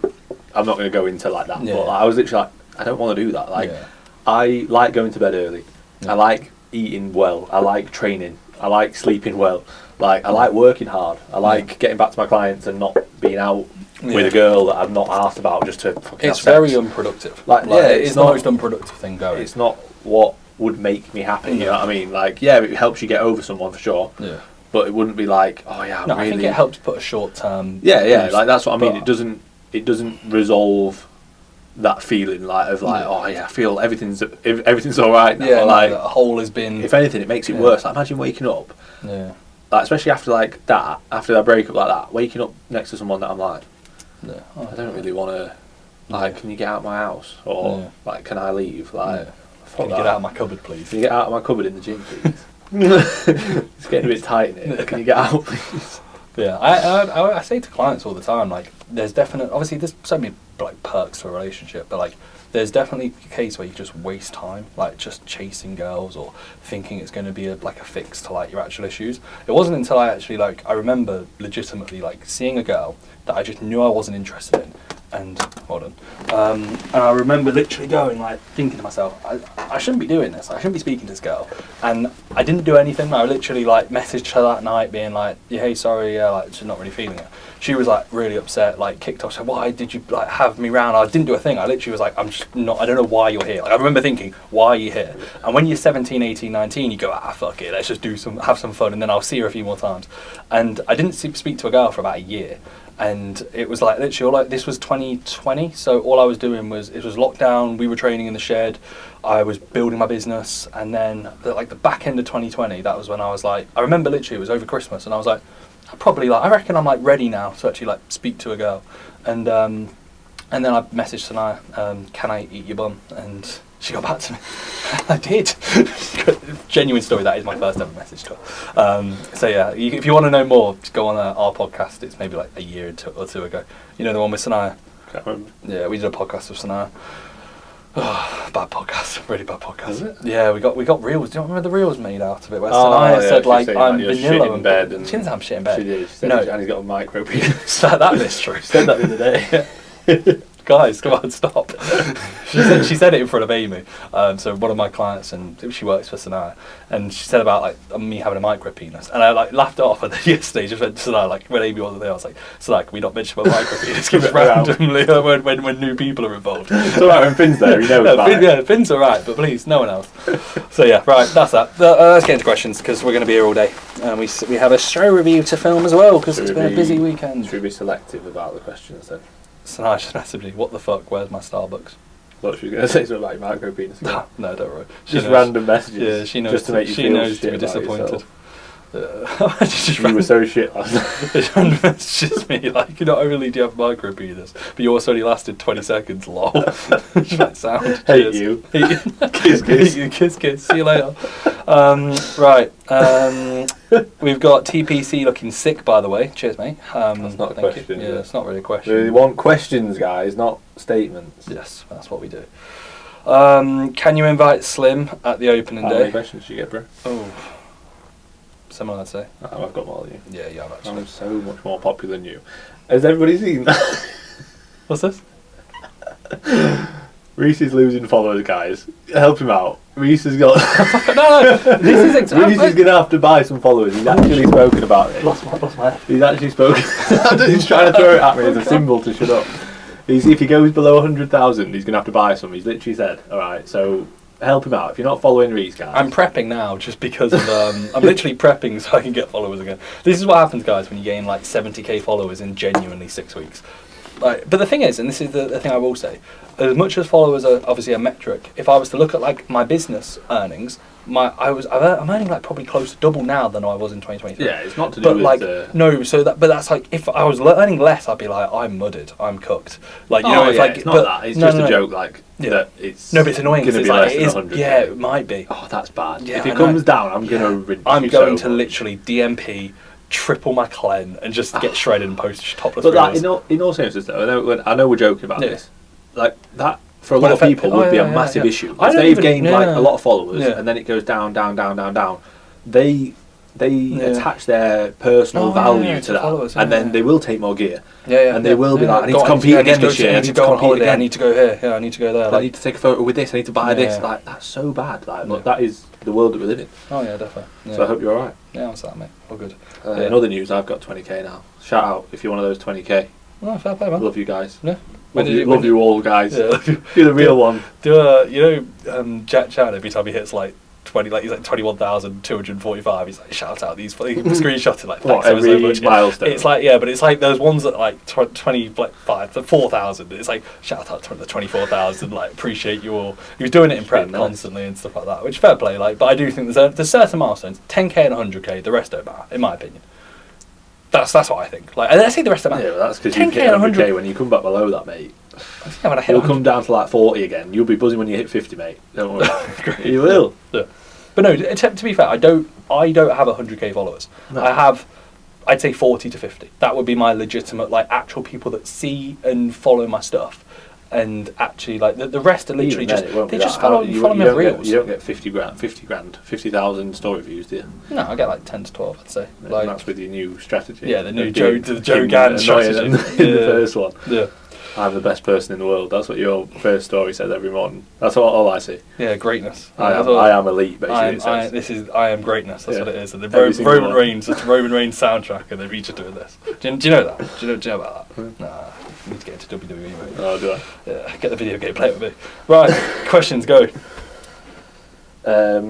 [SPEAKER 2] I'm not going to go into like that. But like, I was literally like, I don't want to do that. Like, I like going to bed early. I like eating well. I like training. I like sleeping well. Like, I like working hard. I like getting back to my clients and not being out with a girl that I'm not asked about just to fucking
[SPEAKER 1] It's very unproductive. Like it's the most unproductive thing going.
[SPEAKER 2] It's not what would make me happy, you know what I mean? Like, yeah, it helps you get over someone for sure. Yeah. But it wouldn't be like, oh yeah,
[SPEAKER 1] I think it helps put a short term.
[SPEAKER 2] Yeah, like that's what I mean. It doesn't resolve that feeling of oh yeah, I feel everything's all right now.
[SPEAKER 1] Yeah, like the hole has been.
[SPEAKER 2] If anything, it makes it worse. Like, imagine waking up.
[SPEAKER 1] Yeah.
[SPEAKER 2] Like, especially after like that, after that breakup like that, waking up next to someone that I'm like, I don't really want to. Like, can you get out of my house, or like, can I leave? Like,
[SPEAKER 1] can you get out of my cupboard, please?
[SPEAKER 2] Can you get out of my cupboard in the gym, please? It's getting a bit tight in here. Can you get out, please?
[SPEAKER 1] Yeah, I say to clients all the time, like, there's obviously there's so many like perks to a relationship, but like there's definitely a case where you just waste time, like just chasing girls or thinking it's going to be a fix to like your actual issues. It wasn't until I actually I remember legitimately like seeing a girl that I just knew I wasn't interested in, and and I remember literally going like thinking to myself, I shouldn't be doing this. I shouldn't be speaking to this girl, and I didn't do anything. I literally like messaged her that night, being like, yeah, hey, sorry, like she's not really feeling it. She was like really upset, like kicked off. Said, why did you like have me round? I didn't do a thing. I literally was like, I'm just not. I don't know why you're here. Like, I remember thinking, why are you here? And when you're 17, 18, 19, you go, fuck it, let's just have some fun, and then I'll see her a few more times. And I didn't speak to a girl for about a year. And it was like literally this was 2020, so all I was doing was, it was lockdown, we were training in the shed, I was building my business, and then the back end of 2020, that was when I was like, I remember literally it was over Christmas, and I was like, I reckon I'm like ready now to actually like speak to a girl. And then I messaged Sanaya, can I eat your bum? And she got back to me. I did. Genuine story, that is my first ever message to her. So yeah, if you want to know more, just go on our podcast. It's maybe like a year or two ago. You know the one with Sanaya?
[SPEAKER 2] Can't remember.
[SPEAKER 1] Yeah, we did a podcast with Sanaya. Oh, bad podcast, really bad podcast.
[SPEAKER 2] Was it?
[SPEAKER 1] Yeah, we got reels. Do you remember the reels made out of it? Where Sanaya said like, I'm vanilla.
[SPEAKER 2] Shit in bed.
[SPEAKER 1] She didn't say I'm shit in bed.
[SPEAKER 2] She did. She said Annie's got a micro penis.
[SPEAKER 1] That is true.
[SPEAKER 2] She said that the other day.
[SPEAKER 1] Guys, come on, stop. She said it in front of Amy, so one of my clients, and she works for Sanaya, and she said about like me having a micro penis, and I like laughed it off, and then yesterday just went to Sanaya, like when Amy wasn't there, I was like, Sanaya, can we not mention my micro penis just randomly when new people are involved?
[SPEAKER 2] It's alright when Finn's there, he knows.
[SPEAKER 1] Finn's alright, but please, no one else. So yeah, right, that's that. Let's get into questions, because we're going to be here all day, and we have a show review to film as well, because it's been a busy weekend.
[SPEAKER 2] Should we be selective about the questions then?
[SPEAKER 1] Sanaya just messaged me, what the fuck, where's my Starbucks?
[SPEAKER 2] What, she was going to say something about your micro penis?
[SPEAKER 1] No, don't worry.
[SPEAKER 2] Just random messages.
[SPEAKER 1] Yeah, she knows.
[SPEAKER 2] Just to make you feel shit
[SPEAKER 1] to be disappointed.
[SPEAKER 2] You were so shit last night.
[SPEAKER 1] Random messages me like, not only do you have micro penis, but you also only lasted 20 seconds. Lol. Sound.
[SPEAKER 2] Hate you.
[SPEAKER 1] Kiss, kiss. Kiss. See you later. Right. We've got TPC looking sick, by the way. Cheers, mate.
[SPEAKER 2] That's not a question.
[SPEAKER 1] Yeah, it's not really a question.
[SPEAKER 2] We want questions, guys, not statements.
[SPEAKER 1] Yes, that's what we do. Can you invite Slim at the opening day?
[SPEAKER 2] How many questions did you get, bro?
[SPEAKER 1] Oh. Similar, I'd say.
[SPEAKER 2] Oh, I've got more than you.
[SPEAKER 1] Yeah, you have actually.
[SPEAKER 2] I'm so much more popular than you. Has everybody seen that?
[SPEAKER 1] What's this?
[SPEAKER 2] Reese is losing followers, guys. Help him out. Reese has got.
[SPEAKER 1] no, this is
[SPEAKER 2] Reese is going to have to buy some followers. He's actually spoken about it.
[SPEAKER 1] Lost my head.
[SPEAKER 2] He's actually spoken. He's trying to throw it at me as a symbol to shut up. If he goes below 100,000, he's going to have to buy some. He's literally said, all right, so help him out. If you're not following Reese, guys.
[SPEAKER 1] I'm prepping now just because of, I'm literally prepping so I can get followers again. This is what happens, guys, when you gain like 70k followers in genuinely 6 weeks. Like, but the thing is, and this is the thing I will say, as much as followers are obviously a metric, if I was to look at like my business earnings, I'm earning like probably close to double now than I was in 2023.
[SPEAKER 2] Yeah, it's not to do with
[SPEAKER 1] like no, so that but that's like if I was earning less, I'd be like I'm mudded, I'm cooked. Like you know, if like
[SPEAKER 2] it's not that. It's just a joke. Like that it's
[SPEAKER 1] no, but it's annoying because
[SPEAKER 2] it's
[SPEAKER 1] like,
[SPEAKER 2] less than 100K.
[SPEAKER 1] Yeah, it might be.
[SPEAKER 2] Oh, that's bad.
[SPEAKER 1] Yeah,
[SPEAKER 2] if it comes down, I'm going
[SPEAKER 1] to literally DMP. Triple my clen and just get shredded and post topless.
[SPEAKER 2] But like, in all seriousness, though, I know we're joking about this. Like that for a lot of people would be a massive issue. If they've gained like a lot of followers and then it goes down. They attach their personal value to that, followers, and then they will take more gear. And they will be like, I need to compete again this year. I need to go on holiday.
[SPEAKER 1] I need to go here. Yeah, I need to go there.
[SPEAKER 2] I need to take a photo with this. I need to buy this. Like that's so bad. Like look, that is the world that we live in.
[SPEAKER 1] Oh yeah, definitely. Yeah.
[SPEAKER 2] So I hope you're alright.
[SPEAKER 1] Yeah, I'm sad, mate. All good.
[SPEAKER 2] In other news, I've got 20k now. Shout out if you're one of those 20k.
[SPEAKER 1] Oh, fair play, man.
[SPEAKER 2] Love you guys.
[SPEAKER 1] Yeah.
[SPEAKER 2] Love you all, guys.
[SPEAKER 1] Yeah.
[SPEAKER 2] You're the real one.
[SPEAKER 1] Jack Chan every time he hits like 20, like he's like 21,245. He's like shout out these. He screenshotted like thanks
[SPEAKER 2] every
[SPEAKER 1] so much.
[SPEAKER 2] milestone.
[SPEAKER 1] It's like but it's like those ones that like 4,000. It's like shout out to the 24,000. Like appreciate you all. He was doing it in prep constantly and stuff like that, which fair play. Like, but I do think there's certain milestones, 10k and 100k. The rest don't matter, in my opinion. That's what I think. Like, and I think the rest don't matter.
[SPEAKER 2] Yeah, well, that's because you hit 100k when you come back below that, mate. You'll come down to like 40 again. You'll be buzzing when you hit 50, mate. Don't worry. You will.
[SPEAKER 1] Yeah. But no, to be fair, I don't have 100k followers. No. I have, I'd say 40 to 50. That would be my legitimate, like, actual people that see and follow my stuff. And actually, like, the rest are literally follow me on Reels.
[SPEAKER 2] You don't get 50,000 story views, do you?
[SPEAKER 1] No, I get like 10 to 12, I'd say.
[SPEAKER 2] Yeah, and that's with your new strategy.
[SPEAKER 1] Yeah, the new Joe Gann strategy.
[SPEAKER 2] In the first one.
[SPEAKER 1] Yeah.
[SPEAKER 2] I'm the best person in the world. That's what your first story says every morning. That's all I see.
[SPEAKER 1] Yeah, greatness.
[SPEAKER 2] I am elite, basically.
[SPEAKER 1] I am greatness. That's what it is. And the Roman Reigns. It's Roman Reigns soundtrack, and they're each doing this. Do you know that? Do you know about that? Nah. You need to get into WWE, mate.
[SPEAKER 2] Oh, do I?
[SPEAKER 1] Yeah. Get the video game. Play it with me. Right. Questions. Go.
[SPEAKER 2] Are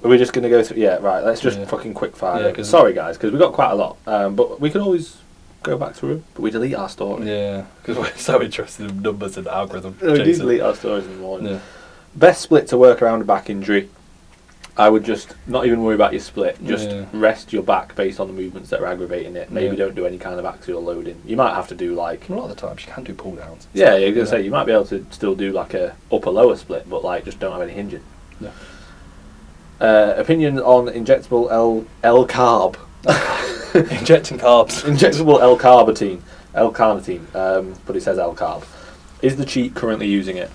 [SPEAKER 2] we just going to go through? Yeah. Right. Let's just fucking quick fire. Yeah, sorry, guys, because we got quite a lot. But we can always go back through them, but we delete our story.
[SPEAKER 1] Yeah, because we're so interested in numbers and algorithm.
[SPEAKER 2] We do delete our stories in the morning. Yeah. Best split to work around a back injury. I would just not even worry about your split. Just rest your back based on the movements that are aggravating it. Maybe don't do any kind of axial loading. You might have to do like
[SPEAKER 1] a lot of the times you can do pull downs.
[SPEAKER 2] Yeah, you're gonna say you might be able to still do like a upper lower split, but like just don't have any hinging.
[SPEAKER 1] Yeah.
[SPEAKER 2] Opinion on injectable L-carb.
[SPEAKER 1] Injecting carbs.
[SPEAKER 2] Injectable L-carnitine, but it says L-carb. Is the cheat currently using it?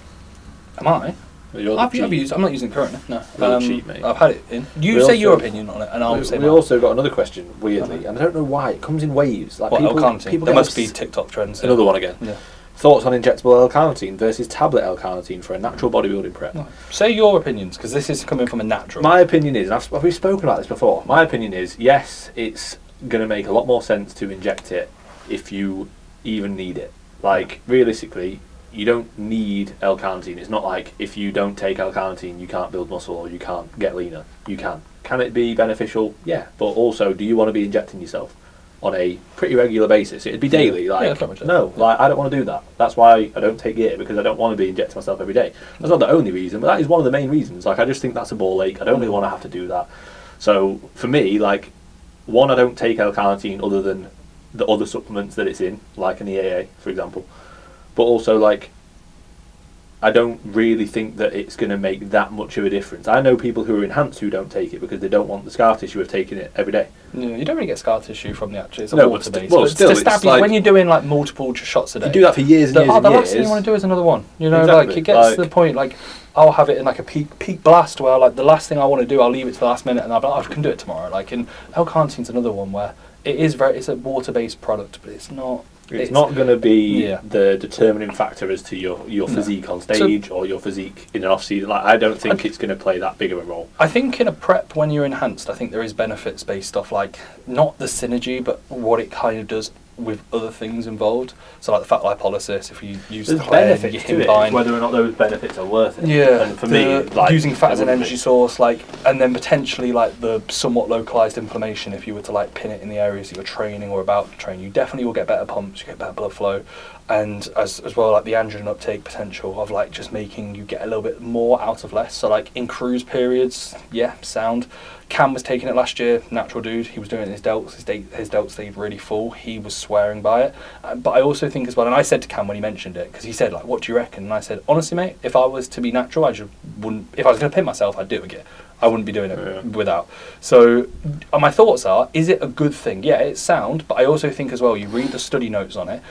[SPEAKER 1] Am I? I'm not using it currently. No.
[SPEAKER 2] Cheat, mate.
[SPEAKER 1] I've had it in. You say your opinion on it, and I'll say mine.
[SPEAKER 2] We also got another question, weirdly, and I don't know why. It comes in waves. Like
[SPEAKER 1] L-carnitine? There must be TikTok trends.
[SPEAKER 2] Another one again. Yeah. Thoughts on injectable L-carnitine versus tablet L-carnitine for a natural bodybuilding prep? No.
[SPEAKER 1] Say your opinions, because this is coming from a natural.
[SPEAKER 2] My opinion is, and we've spoken about this before, my opinion is, yes, it's going to make a lot more sense to inject it if you even need it. Like, realistically, you don't need L-carnitine. It's not like if you don't take L-carnitine, you can't build muscle or you can't get leaner. You can. Can it be beneficial? Yeah. But also, do you want to be injecting yourself on a pretty regular basis? It'd be daily. Like, like I don't want to do that. That's why I don't take gear, because I don't want to be injecting myself every day. That's not the only reason, but that is one of the main reasons. Like, I just think that's a ball ache. I don't really want to have to do that. So for me, like, one, I don't take L-carnitine other than the other supplements that it's in, like an EAA, for example. But also, like, I don't really think that it's going to make that much of a difference. I know people who are enhanced who don't take it because they don't want the scar tissue of taking it every day.
[SPEAKER 1] Yeah, you don't really get scar tissue from the actual. It's a water base. Well, still, it's like, when you're doing like multiple shots a day,
[SPEAKER 2] you do that for years and years and years.
[SPEAKER 1] The last thing you want to do is another one. You know, like it gets to the point. Like I'll have it in like a peak blast where like the last thing I want to do, I'll leave it to the last minute and I'll be like, I can do it tomorrow. Like, and L-carnitine's another one where it's a water-based product, but it's not.
[SPEAKER 2] It's not going to be the determining factor as to your physique on stage or your physique in an off-season. Like, I don't think it's going to play that big of a role.
[SPEAKER 1] I think in a prep, when you're enhanced, I think there is benefits based off, like, not the synergy, but what it kind of does with other things involved. So, like the fat lipolysis, if you use the
[SPEAKER 2] benefits to it, whether or not those benefits are worth it.
[SPEAKER 1] Yeah,
[SPEAKER 2] and for me, like,
[SPEAKER 1] using fat as an energy source, like, and then potentially like the somewhat localized inflammation, if you were to like pin it in the areas that you're training or about to train, you definitely will get better pumps, you get better blood flow, and as well, like the androgen uptake potential of like just making you get a little bit more out of less. So like in cruise periods, sound. Cam was taking it last year, natural dude. He was doing it in his delts. His delts stayed really full. He was swearing by it. But I also think as well, and I said to Cam when he mentioned it, because he said, like, what do you reckon? And I said, honestly, mate, if I was to be natural, I just wouldn't. If I was going to pin myself, I'd do it again. I wouldn't be doing it without. So my thoughts are, is it a good thing? Yeah, it's sound. But I also think as well, you read the study notes on it,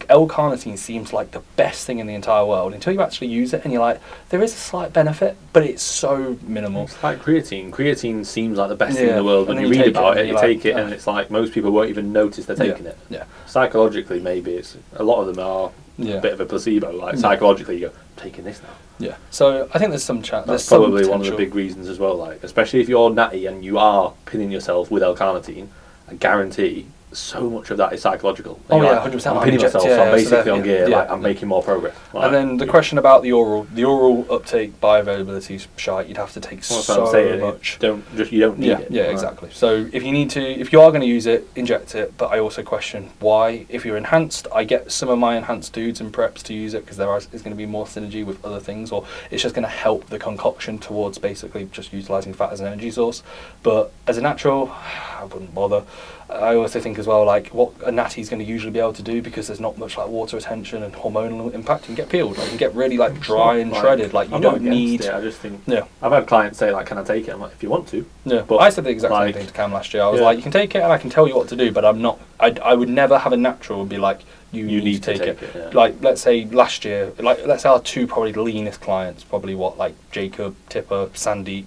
[SPEAKER 1] L-carnitine seems like the best thing in the entire world until you actually use it and you're like, there is a slight benefit, but it's so minimal.
[SPEAKER 2] It's like creatine. Creatine seems like the best thing in the world. When you read about it, you take it and it's like most people won't even notice they're taking it.
[SPEAKER 1] Yeah.
[SPEAKER 2] Psychologically, maybe it's a lot of them are a bit of a placebo. Like psychologically, you go, I'm taking this now.
[SPEAKER 1] Yeah. So I think there's some chance.
[SPEAKER 2] That's probably one of the big reasons as well. Like, especially if you're natty and you are pinning yourself with L-carnitine, I guarantee so much of that is psychological.
[SPEAKER 1] And 100%.
[SPEAKER 2] I'm pinning myself, so I'm basically on gear. Like, I'm making more progress. Like,
[SPEAKER 1] and then the question about the oral uptake bioavailability is shite. You'd have to take much.
[SPEAKER 2] You don't need it.
[SPEAKER 1] Yeah, exactly. So if you are going to use it, inject it. But I also question why. If you're enhanced, I get some of my enhanced dudes and preps to use it because is going to be more synergy with other things, or it's just going to help the concoction towards basically just utilizing fat as an energy source. But as a natural, I wouldn't bother. I also think as well, like, what a natty is going to usually be able to do, because there's not much like water retention and hormonal impact, you can get peeled, like, you can get really like dry and shredded. Like, you don't need
[SPEAKER 2] it. I just think I've had clients say, like, can I take it? I'm like, if you want to.
[SPEAKER 1] But I said the exact same thing to Cam last year. I was like, you can take it and I can tell you what to do, but I'm not. I would never have a natural be like, you need to take it. Like, let's say last year, like, let's say our two probably leanest clients, probably like Jacob, Tipper, Sandeep,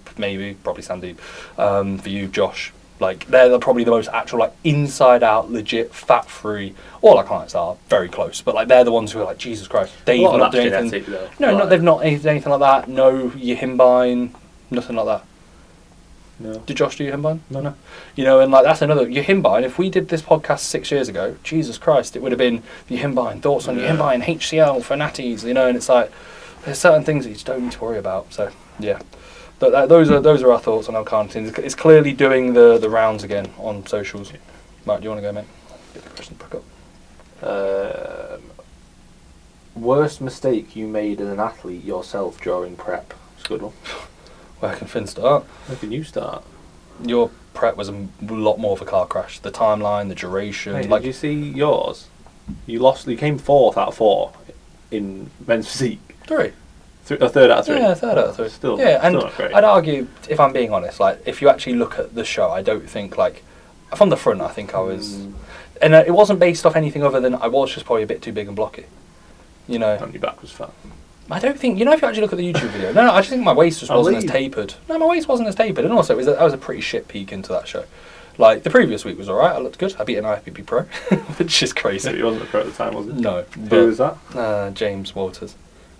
[SPEAKER 1] probably Sandeep, for you, Josh. Like, they're probably the most actual, like, inside out, legit, fat free. All our clients are very close, but like, they're the ones who are like, Jesus Christ, they've not done anything. They've not anything like that. No Yihimbine, nothing like that.
[SPEAKER 2] No.
[SPEAKER 1] Did Josh do Yihimbine?
[SPEAKER 2] No.
[SPEAKER 1] You know, and like, that's another Yihimbine. If we did this podcast 6 years ago, Jesus Christ, it would have been Yihimbine, thoughts on Yihimbine, HCL for natties, you know, and it's like, there's certain things that you just don't need to worry about. So, yeah. But those are our thoughts on L-carnitine. It's clearly doing the rounds again on socials. Right, do you want to go, mate? Get the question back up.
[SPEAKER 2] Worst mistake you made as an athlete yourself during prep? It's a good one.
[SPEAKER 1] Where can Finn start?
[SPEAKER 2] Where can you start?
[SPEAKER 1] Your prep was a lot more of a car crash. The timeline, the duration.
[SPEAKER 2] Hey, did you see yours? You came 4th out of 4 in men's physique.
[SPEAKER 1] 3.
[SPEAKER 2] A third out of 3?
[SPEAKER 1] Yeah, a third out of 3.
[SPEAKER 2] Still
[SPEAKER 1] not great. I'd argue, if I'm being honest, like, if you actually look at the show, I don't think, like, from the front, I think I was... And it wasn't based off anything other than I was just probably a bit too big and blocky. You know?
[SPEAKER 2] And your back was fat.
[SPEAKER 1] I don't think... You know, if you actually look at the YouTube video... No, I just think my waist just wasn't as tapered. No, my waist wasn't as tapered. And also, I was a pretty shit peak into that show. Like, the previous week was alright, I looked good. I beat an IFBB pro, which is crazy.
[SPEAKER 2] He wasn't a pro at the time, was he?
[SPEAKER 1] No.
[SPEAKER 2] Who was that?
[SPEAKER 1] James Walters.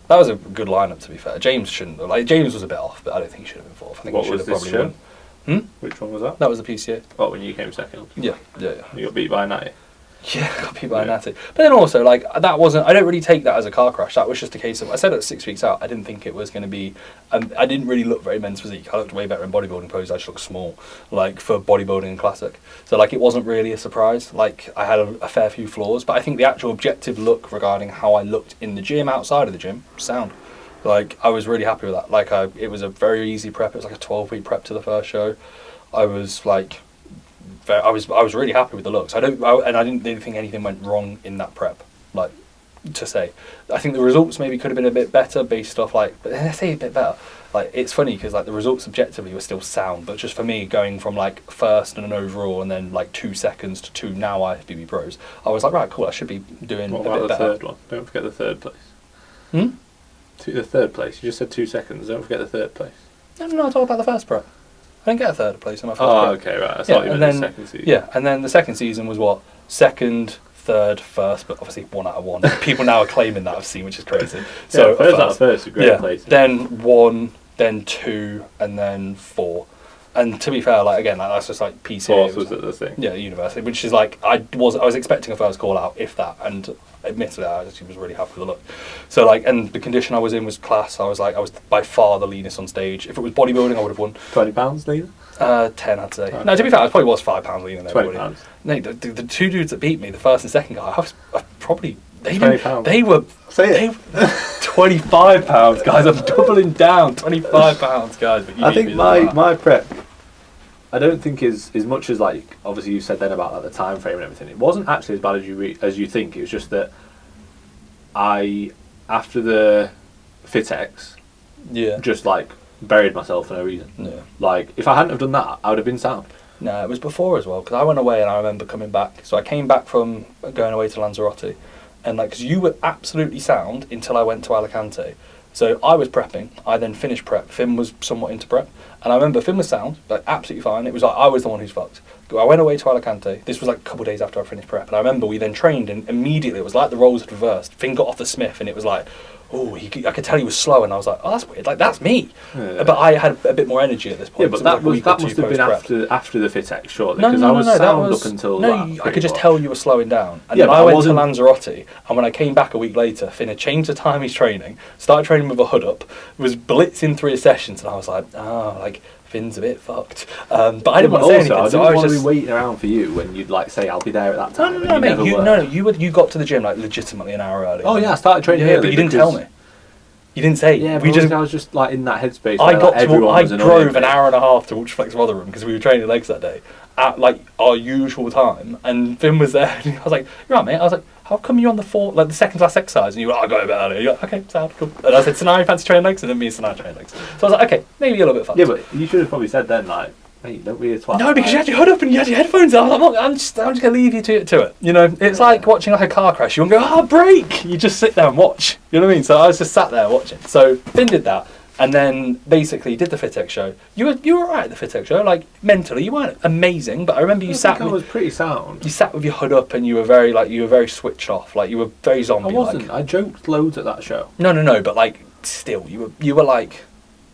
[SPEAKER 1] That was a good lineup, to be fair. James shouldn't have. Like, James was a bit off, but I don't think he should have been 4th. I think he should have probably won.
[SPEAKER 2] Which one was that?
[SPEAKER 1] That was the PCA.
[SPEAKER 2] Oh, when you came 2nd?
[SPEAKER 1] Yeah.
[SPEAKER 2] You got beat by a natty?
[SPEAKER 1] Yeah, I got beat by a natty. But then also, like, that wasn't... I don't really take that as a car crash. That was just a case of... I said at 6 weeks out, I didn't think it was going to be... I didn't really look very men's physique. I looked way better in bodybuilding poses. I just looked small, like, for bodybuilding and classic. So, like, it wasn't really a surprise. Like, I had a fair few flaws, but I think the actual objective look regarding how I looked in the gym, outside of the gym, sound. Like, I was really happy with that. Like, it was a very easy prep. It was like a 12-week prep to the first show. I was like, I was really happy with the looks. I didn't really think anything went wrong in that prep. Like, to say, I think the results maybe could have been a bit better based off, like, but I say a bit better. Like, it's funny because, like, the results objectively were still sound, but just for me going from like 1st and an overall and then like 2 seconds to 2 now IFBB pros, I was like, right, cool, I should be doing a bit better.
[SPEAKER 2] What about the 3rd one? Don't forget the 3rd place. The 3rd place. You just said 2 seconds. Don't forget the 3rd place.
[SPEAKER 1] No, I talked about the first prep. I didn't get a 3rd place in my first prep.
[SPEAKER 2] Okay, right. I thought you meant the second season.
[SPEAKER 1] Yeah, and then the second season was what? 2nd, third first, but obviously 1 out of 1. People now are claiming that I've seen, which is crazy. So
[SPEAKER 2] first out of first, a great place.
[SPEAKER 1] Then 1, then 2, and then 4. And to be fair, like again, like, that's just like PC.
[SPEAKER 2] Fourth was the thing.
[SPEAKER 1] Yeah, university, which is like I was expecting a first call out, if that, and admittedly I actually was really happy with the look. So like, and the condition I was in was class. I was by far the leanest on stage. If it was bodybuilding, I would have won.
[SPEAKER 2] £20 leaner?
[SPEAKER 1] 10, I'd say. No, to be fair, I probably was £5 leaner.
[SPEAKER 2] £20.
[SPEAKER 1] No, the 2 dudes that beat me, the first and second guy, I probably they were £25, guys. I'm doubling down, £25, guys. But
[SPEAKER 2] I think my prep, I don't think is as much as like obviously you said then about like, the time frame and everything. It wasn't actually as bad as you think. It was just that after the FitX, just like buried myself for no reason. Yeah. Like if I hadn't have done that, I would have been sound.
[SPEAKER 1] No, it was before as well because I went away and I remember coming back. So I came back from going away to Lanzarote, and like because you were absolutely sound until I went to Alicante. So I was prepping. I then finished prep. Finn was somewhat into prep. And I remember Finn was sound, like absolutely fine. It was like I was the one who's fucked. I went away to Alicante. This was like a couple of days after I finished prep. And I remember we then trained and immediately it was like the roles had reversed. Finn got off the Smith and it was like, oh, I could tell he was slow. And I was like, oh, that's weird. Like, that's me. Yeah. But I had a bit more energy at this point.
[SPEAKER 2] Yeah, but that must have been after the FitX, surely.
[SPEAKER 1] No,
[SPEAKER 2] because I was sound up until that.
[SPEAKER 1] I could just tell you were slowing down. And then I went to Lanzarote, and when I came back a week later, Finn had changed the time he's training, started training with a hood up, was blitzing 3 sessions, and I was like, like, Finn's a bit fucked. But I didn't want to say anything.
[SPEAKER 2] I didn't want to be waiting around for you when you'd like say I'll be there at that time.
[SPEAKER 1] No, mate. You got to the gym like legitimately an hour early.
[SPEAKER 2] Oh yeah, I started training early.
[SPEAKER 1] But you didn't tell me. You didn't say.
[SPEAKER 2] Yeah, but I was just like in that headspace.
[SPEAKER 1] I drove an hour and a half to Ultraflex Rotherham because we were training legs that day at like our usual time, and Finn was there. And I was like, "You're right, mate." I was like, "How come you're on the second class exercise?" And you were like, "I got a bit earlier." You're like, "Okay, sound cool." And I said, "So now you fancy training legs?" And then me and Sinai train legs. So I was like, "Okay, maybe a little bit fun."
[SPEAKER 2] Yeah, but you should have probably said then like, "Hey, don't be a twat."
[SPEAKER 1] No, because you had your hood up and you had your headphones on. I'm just gonna leave you to it. You know, it's like watching like a car crash. You won't go, "Oh, brake." You just sit there and watch. You know what I mean? So I was just sat there watching. So Finn did that, and then basically did the FitX show. You were alright at the FitX show. Like mentally, you weren't amazing, but I remember I
[SPEAKER 2] was pretty sound.
[SPEAKER 1] You sat with your hood up and you were very switched off. Like you were very zombie.
[SPEAKER 2] I wasn't. I joked loads at that show.
[SPEAKER 1] No. But like still, you were like.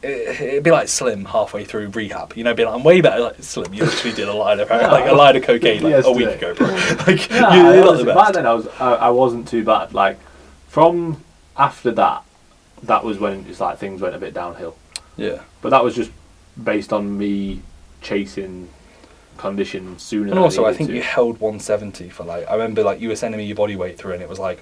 [SPEAKER 1] It'd be like Slim halfway through rehab, you know, being like, I'm way better like Slim. You literally did a line of cocaine like a week ago, bro. Like you're not the best.
[SPEAKER 2] Back then I wasn't too bad. Like from after that was when it's like things went a bit downhill.
[SPEAKER 1] Yeah.
[SPEAKER 2] But that was just based on me chasing condition sooner.
[SPEAKER 1] And also I think you held 170 for like I remember like you were sending me your body weight through and it was like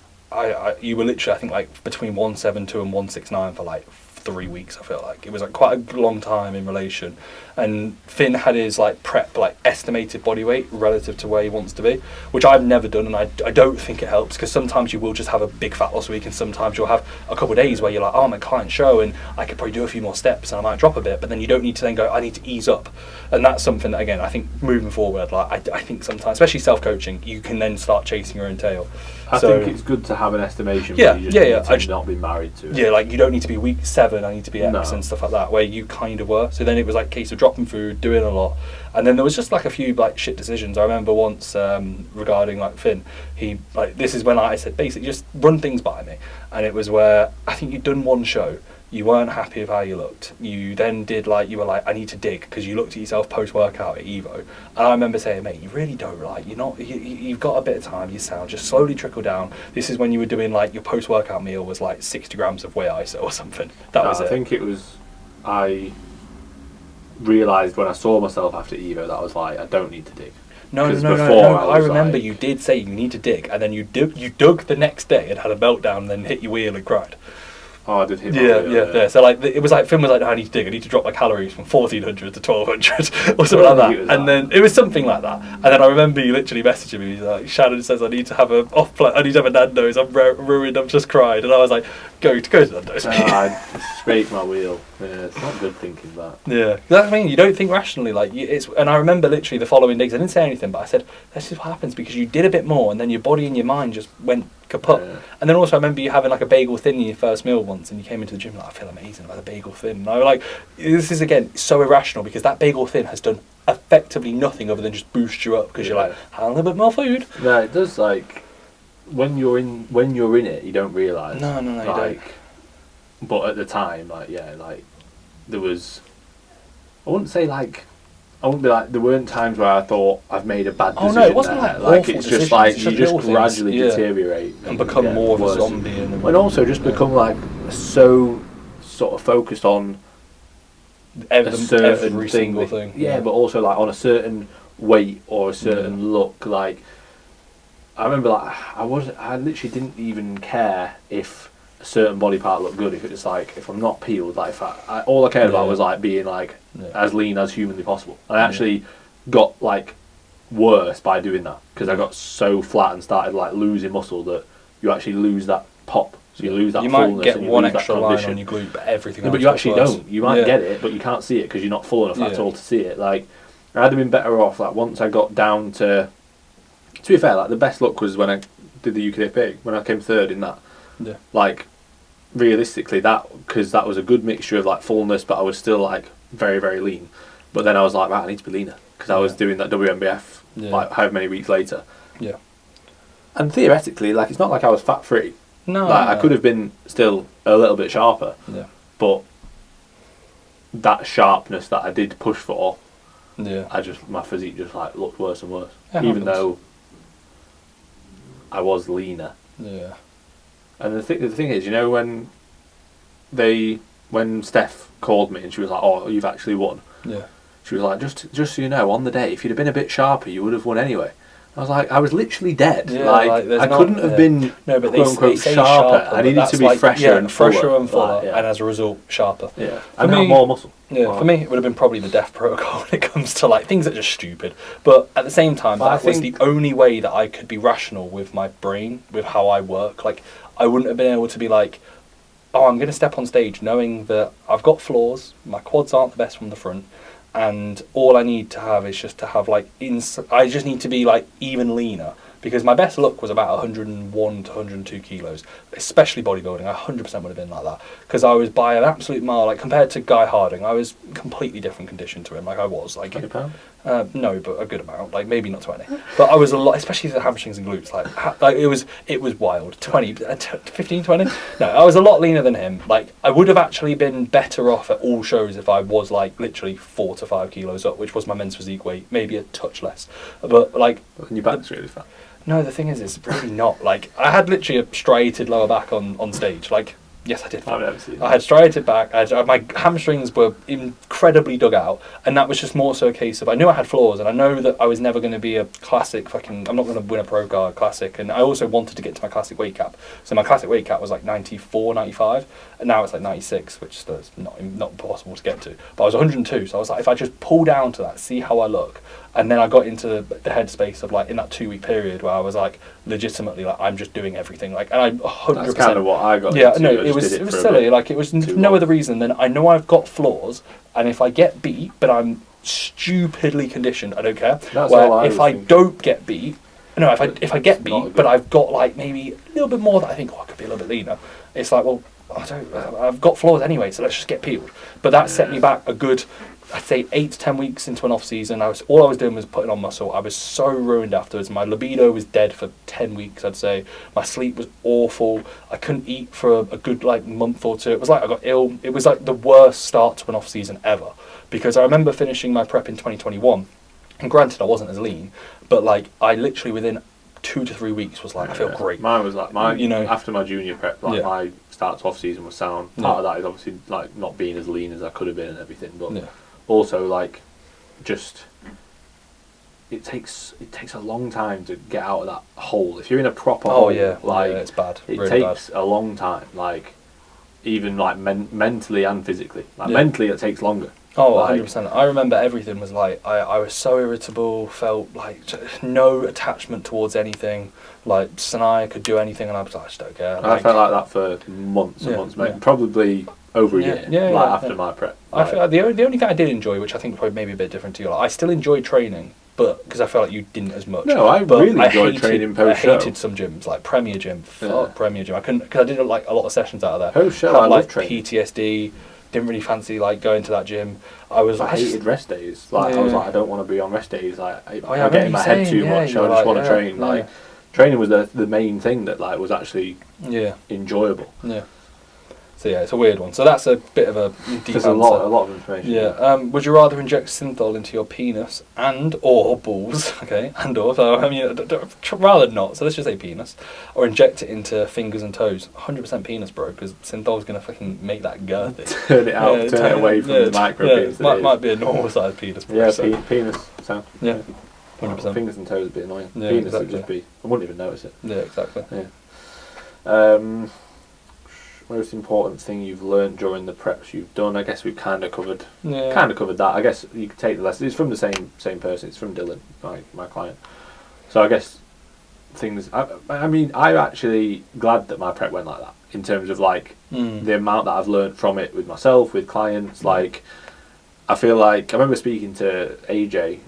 [SPEAKER 1] you were literally I think like between 172 and 169 for like 3 weeks. I feel like it was like quite a long time in relation, and Finn had his like prep like estimated body weight relative to where he wants to be, which I've never done, and I don't think it helps because sometimes you will just have a big fat loss week and sometimes you'll have a couple of days where you're like, oh, my client show and I could probably do a few more steps and I might drop a bit, but then you don't need to then go, I need to ease up. And that's something that again I think moving forward, like I think sometimes especially self-coaching, you can then start chasing your own tail.
[SPEAKER 2] I think it's good to have an estimation. But you just need to not be married to it.
[SPEAKER 1] Yeah, like you don't need to be week 7. I need to be X and stuff like that. Where you kind of were. So then it was like a case of dropping food, doing a lot, and then there was just like a few like shit decisions. I remember once regarding like Finn. He like this is when I said basically just run things by me, and it was where I think you'd done one show. You weren't happy with how you looked. You then did like, you were like, I need to dig, because you looked at yourself post-workout at Evo. And I remember saying, mate, you really don't like, you've got a bit of time, you sound, just slowly trickle down. This is when you were doing like, your post-workout meal was like 60 grams of whey iso or something. That was it.
[SPEAKER 2] I think it was, I realised when I saw myself after Evo that I was like, I don't need to dig.
[SPEAKER 1] No. I remember you did say you need to dig, and then you dug the next day and had a meltdown and then hit your wheel and cried.
[SPEAKER 2] Oh, I did hit
[SPEAKER 1] yeah. So like it was like Finn was like, I need to dig. I need to drop my calories from 1400 to 1200 or something like that. And then it was something like that. And then I remember you literally messaging me. He's like, Shannon says I need to have I need to have a Nando's. I'm ruined. I've just cried. And I was like, go to Nando's.
[SPEAKER 2] I scraped my wheel. Yeah, it's not good thinking that.
[SPEAKER 1] Yeah, that's what I mean. You don't think rationally. Like and I remember literally the following days. I didn't say anything, but I said, this is what happens because you did a bit more, and then your body and your mind just went kaput. Yeah. And then also I remember you having like a bagel thin in your first meal once, and you came into the gym like, I feel amazing about the bagel thin. And I was like, this is again so irrational because that bagel thin has done effectively nothing other than just boost you up because you're like, have a little bit more food.
[SPEAKER 2] No, it does like when you're in it, you don't realise.
[SPEAKER 1] No, you don't.
[SPEAKER 2] But at the time, there was. I wouldn't say I wouldn't be like, there weren't times where I thought I've made a bad decision.
[SPEAKER 1] Oh no, it wasn't
[SPEAKER 2] there.
[SPEAKER 1] like awful
[SPEAKER 2] it's
[SPEAKER 1] decisions.
[SPEAKER 2] just like
[SPEAKER 1] it's
[SPEAKER 2] you just gradually
[SPEAKER 1] things,
[SPEAKER 2] deteriorate
[SPEAKER 1] and become more of a zombie,
[SPEAKER 2] and also just become like so sort of focused on a certain
[SPEAKER 1] every single thing.
[SPEAKER 2] Yeah, but also like on a certain weight or a certain look. Like I remember, like I literally didn't even care if a certain body part looked good. If it was like, if I'm not peeled, like if all I cared about was like being like as lean as humanly possible. And I actually got like worse by doing that, because I got so flat and started like losing muscle that you actually lose that pop. So you lose that fullness.
[SPEAKER 1] You might get
[SPEAKER 2] and you
[SPEAKER 1] one
[SPEAKER 2] lose
[SPEAKER 1] extra
[SPEAKER 2] that
[SPEAKER 1] line on your glute, but everything else.
[SPEAKER 2] But you actually
[SPEAKER 1] worse.
[SPEAKER 2] don't. You might get it, but you can't see it because you're not full enough at all to see it. Like I'd have been better off like once I got down to be fair, like the best luck was when I did the UKP, when I came third in that.
[SPEAKER 1] Yeah.
[SPEAKER 2] Like realistically, because that was a good mixture of like fullness, but I was still like very, very lean. But then I was like, right, I need to be leaner, because I was doing that WMBF like however many weeks later.
[SPEAKER 1] Yeah.
[SPEAKER 2] And theoretically, like it's not like I was fat free.
[SPEAKER 1] No.
[SPEAKER 2] Like I could have been still a little bit sharper.
[SPEAKER 1] Yeah.
[SPEAKER 2] But that sharpness that I did push for, my physique just like looked worse and worse. Even though I was leaner.
[SPEAKER 1] Yeah.
[SPEAKER 2] And the thing is, you know, when Steph called me and she was like, "Oh, you've actually won."
[SPEAKER 1] Yeah.
[SPEAKER 2] She was like, "Just so you know, on the day, if you'd have been a bit sharper, you would have won anyway." I was like, I was literally dead.
[SPEAKER 1] Yeah,
[SPEAKER 2] I couldn't have been quote unquote sharper. I needed to be fresher and fuller.
[SPEAKER 1] And as a result, sharper.
[SPEAKER 2] Yeah. And have more muscle.
[SPEAKER 1] Yeah. For me, it would have been probably the death protocol when it comes to like things that are just stupid. But at the same time, that was the only way that I could be rational with my brain, with how I work. Like, I wouldn't have been able to be like, oh, I'm going to step on stage knowing that I've got flaws, my quads aren't the best from the front, and all I need to have is just to have like I just need to be like even leaner, because my best look was about 101 to 102 kilos, especially bodybuilding. I 100% would have been like that, because I was by an absolute mile, like compared to Guy Harding, I was completely different condition to him. Like I was like
[SPEAKER 2] 20 pounds?
[SPEAKER 1] No, but a good amount, like maybe not 20, but I was a lot, especially the hamstrings and glutes, like it was wild. 20, 15, 20. No, I was a lot leaner than him. Like I would have actually been better off at all shows if I was like literally 4 to 5 kilos up, which was my men's physique weight, maybe a touch less, but like.
[SPEAKER 2] And your back's really fat.
[SPEAKER 1] No, the thing is, it's really not. Like, I had literally a striated lower back on stage. Like, yes, I did.
[SPEAKER 2] I've never seen that.
[SPEAKER 1] I had striated back. My hamstrings were incredibly dug out, and that was just more so a case of, I knew I had flaws, and I know that I was never going to be a classic I'm not going to win a pro card classic, and I also wanted to get to my classic weight cap. So my classic weight cap was like 94, 95, and now it's like 96, which is not possible to get to. But I was 102, so I was like, if I just pull down to that, see how I look. And then I got into the headspace of like in that 2-week period where I was like legitimately like I'm just doing everything, like, and I 100%.
[SPEAKER 2] That's kind of what I got.
[SPEAKER 1] Yeah,
[SPEAKER 2] into.
[SPEAKER 1] no, it was silly. Like it was no other reason than I know I've got flaws, and if I get beat, but I'm stupidly conditioned, I don't care.
[SPEAKER 2] That's
[SPEAKER 1] where if I don't get beat, no, if I get beat, but I've got like maybe a little bit more that I think, oh, I could be a little bit leaner. It's like, well, I've got flaws anyway, so let's just get peeled. But that set me back a good, I'd say 8 to 10 weeks into an off season. All I was doing was putting on muscle. I was so ruined afterwards. My libido was dead for 10 weeks, I'd say. My sleep was awful. I couldn't eat for a good like month or two. It was like I got ill. It was like the worst start to an off season ever, because I remember finishing my prep in 2021, and granted I wasn't as lean, but like I literally within 2 to 3 weeks was like, I feel great.
[SPEAKER 2] Mine was like after my junior prep, like my start to off season was sound. Part of that is obviously like not being as lean as I could have been and everything, but also like just it takes a long time to get out of that hole. If you're in a proper hole, it's bad. It really takes a long time, like even like mentally and physically. Like mentally, it takes longer.
[SPEAKER 1] Oh, 100%. I remember everything was like, I was so irritable, felt like no attachment towards anything. Like, Sinai could do anything, and I was like, I just don't care.
[SPEAKER 2] I felt like that for months and months, mate. Probably over a year, after my prep.
[SPEAKER 1] I feel like the only thing I did enjoy, which I think probably maybe a bit different to you, like, I still enjoyed training, but because I felt like you didn't as much.
[SPEAKER 2] No, I really enjoyed training post-show.
[SPEAKER 1] I hated some gyms, like Premier Gym. Fuck Premier Gym. I couldn't, because I did like a lot of sessions out of there.
[SPEAKER 2] Post-show, I love training.
[SPEAKER 1] PTSD. Didn't really fancy like going to that gym. I
[SPEAKER 2] hated rest days. Like I was like, I don't want to be on rest days. Like I get in my head too much. I just want to train. Like training was the main thing that like was actually enjoyable.
[SPEAKER 1] Yeah. So yeah, it's a weird one. So that's a bit of a deep
[SPEAKER 2] There's
[SPEAKER 1] answer.
[SPEAKER 2] a lot of information.
[SPEAKER 1] Yeah. Would you rather inject synthol into your penis and or balls? Okay, and or. So I mean, rather not. So let's just say penis, or inject it into fingers and toes. 100% penis, bro, because synthol's gonna fucking make that girthy.
[SPEAKER 2] Turn it out. Turn it away from the micro penis.
[SPEAKER 1] Might be a normal sized penis. Bro,
[SPEAKER 2] yeah,
[SPEAKER 1] so.
[SPEAKER 2] penis. So.
[SPEAKER 1] Yeah. 100%.
[SPEAKER 2] Fingers and toes would be annoying.
[SPEAKER 1] Yeah,
[SPEAKER 2] penis
[SPEAKER 1] exactly.
[SPEAKER 2] would just be. I wouldn't even notice it.
[SPEAKER 1] Yeah, exactly.
[SPEAKER 2] Yeah. Most important thing you've learned during the preps you've done. I guess we've kind of covered that. I guess you could take the lesson. It's from the same person. It's from Dylan, my client. So I guess things. I mean, I'm actually glad that my prep went like that in terms of like the amount that I've learned from it with myself, with clients. Like, I feel like I remember speaking to AJ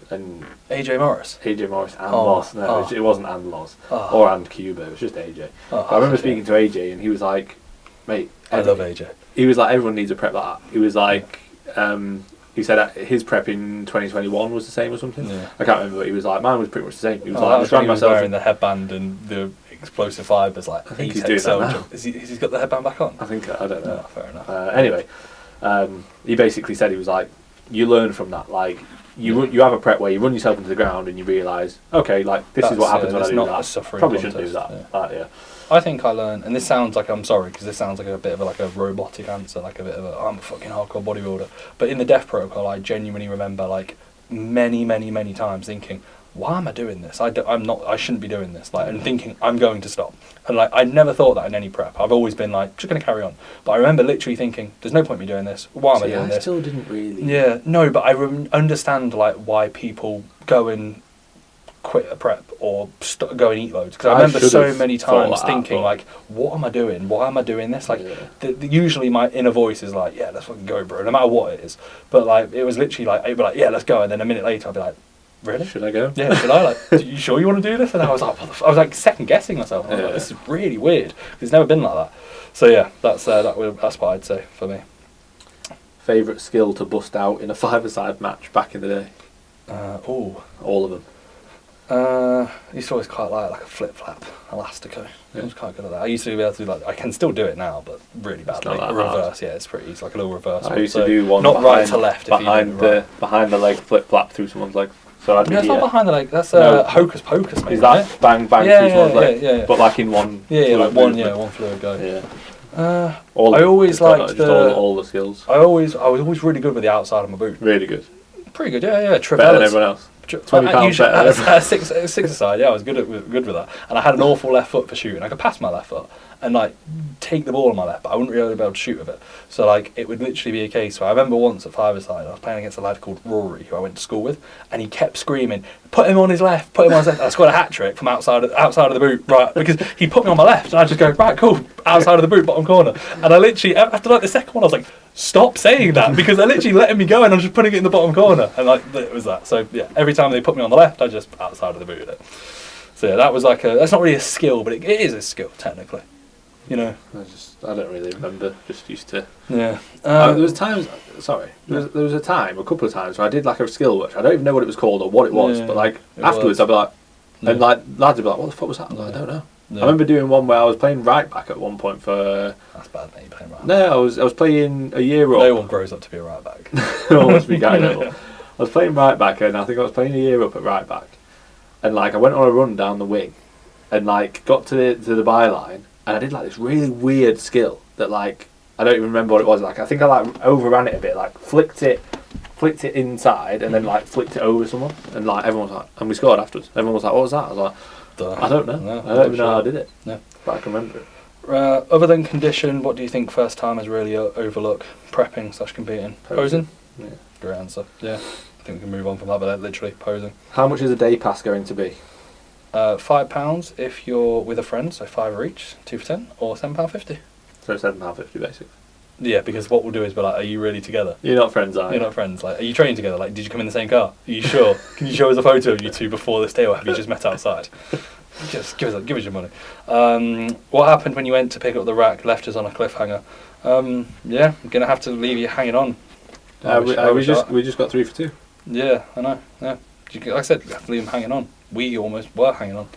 [SPEAKER 2] Morris and Loz. No, it wasn't and Loz or and Cuba. It was just AJ. But I remember speaking to AJ and he was like, mate,
[SPEAKER 1] I love AJ.
[SPEAKER 2] He was like, everyone needs a prep like that. He was like, he said his prep in 2021 was the same or something. Yeah. I can't remember, but he was like, mine was pretty much the same. He was like,
[SPEAKER 1] I was wearing the headband and the explosive fibres, like
[SPEAKER 2] I think he's doing that now.
[SPEAKER 1] Has he got the headband back on?
[SPEAKER 2] I don't know.
[SPEAKER 1] Oh, fair enough.
[SPEAKER 2] Anyway, he basically said, he was like, you learn from that. Like, you have a prep where you run yourself into the ground and you realise, okay, like this is what happens when I do that. Probably shouldn't do that.
[SPEAKER 1] I think I learned, and this sounds like, I'm sorry, because this sounds like a bit of a robotic answer, like a bit of I'm a fucking hardcore bodybuilder. But in the death protocol, I genuinely remember like many times thinking, why am I doing this? I shouldn't be doing this. Like, and thinking I'm going to stop. And like, I never thought that in any prep. I've always been like, just going to carry on. But I remember literally thinking, there's no point in me doing this. Why am I doing this?
[SPEAKER 2] I still didn't really.
[SPEAKER 1] Yeah, no, but I understand like why people go and quit a prep or go and eat loads, because I remember so many times thinking like, what am I doing? Why am I doing this? Like, usually my inner voice is like, yeah, let's fucking go, bro, no matter what it is. But like, it was literally like, I'd be like, yeah, let's go, and then a minute later I'd be like, really?
[SPEAKER 2] Should I go?
[SPEAKER 1] Yeah, should I? Like, are you sure you want to do this? And I was like, I was like second guessing myself. I was like, this is really weird. It's never been like that. So yeah, that's what I'd say for me.
[SPEAKER 2] Favourite skill to bust out in a five-a-side match back in the day? All of them.
[SPEAKER 1] I used to always quite like a flip-flap elastico. I was quite good at that. I used to be able to do like, I can still do it now, but really badly. A reverse, yeah, it's pretty easy, like a little reverse.
[SPEAKER 2] I used to do one
[SPEAKER 1] not right to left,
[SPEAKER 2] behind the leg flip-flap through someone's leg. So I'd
[SPEAKER 1] it's not behind the leg. That's hocus pocus, mate.
[SPEAKER 2] Is that bang through someone's leg? Yeah. But like in one.
[SPEAKER 1] Like one fluid go.
[SPEAKER 2] Yeah.
[SPEAKER 1] I always liked
[SPEAKER 2] all the skills.
[SPEAKER 1] I was always really good with the outside of my boot.
[SPEAKER 2] Really good.
[SPEAKER 1] Pretty good, yeah.
[SPEAKER 2] Better than everyone else. 20 pounds better.
[SPEAKER 1] Six aside, yeah, I was good with that. And I had an awful left foot for shooting. I could pass my left foot and like take the ball on my left, but I wouldn't really be able to shoot with it. So like, it would literally be a case where I remember once at five-a-side, I was playing against a lad called Rory, who I went to school with, and he kept screaming, "Put him on his left, put him on his left." I scored a hat trick from outside of the boot, right? Because he put me on my left, and I just go, right, cool, outside of the boot, bottom corner. And I literally, after like the second one, I was like, stop saying that, because they're literally letting me go and I'm just putting it in the bottom corner. And like, it was that. So yeah, every time they put me on the left, I just outside of the boot it. So yeah, that was like that's not really a skill, but it is a skill technically. You know.
[SPEAKER 2] I don't really remember. Just used to.
[SPEAKER 1] Yeah.
[SPEAKER 2] There was times. Sorry. There was a couple of times where I did like a skill which I don't even know what it was called or what it was, but like afterwards I'd be like, and like lads would be like, what the fuck was that? I was like, I don't know. Yeah. I remember doing one where I was playing right back at one point for.
[SPEAKER 1] That's bad, mate. Playing right back.
[SPEAKER 2] No, I was playing a year up.
[SPEAKER 1] No one grows up to be a right back.
[SPEAKER 2] No one must be guy level. I was playing right back, and I think I was playing a year up at right back, and like I went on a run down the wing, and like got to the byline, and I did like this really weird skill that like I don't even remember what it was. Like I think I like overran it a bit, like flicked it inside, and then like flicked it over someone, and like everyone was like, and we scored afterwards. Everyone was like, what was that? I was like. I don't know. No, I don't even know how I did it. No. But I can remember it.
[SPEAKER 1] Other than condition, what do you think first timers really overlook? Prepping/competing? Posing?
[SPEAKER 2] Yeah.
[SPEAKER 1] Great answer. Yeah. I think we can move on from that, but literally posing.
[SPEAKER 2] How much is a day pass going to be?
[SPEAKER 1] £5 if you're with a friend, so £5 each, 2 for 10, or £7.50.
[SPEAKER 2] So £7.50 basically.
[SPEAKER 1] Yeah, because what we'll do is be like, are you really together?
[SPEAKER 2] You're not friends, are you?
[SPEAKER 1] You're not friends. Like, are you training together? Like, did you come in the same car? Are you sure? Can you show us a photo of you two before this day, or have you just met outside? Just give us your money. What happened when you went to pick up the rack, left us on a cliffhanger? Yeah, I'm gonna have to leave you hanging on.
[SPEAKER 2] We just got 3 for 2.
[SPEAKER 1] Yeah, I know. Yeah, like I said, you have to leave them hanging on. We almost were hanging on.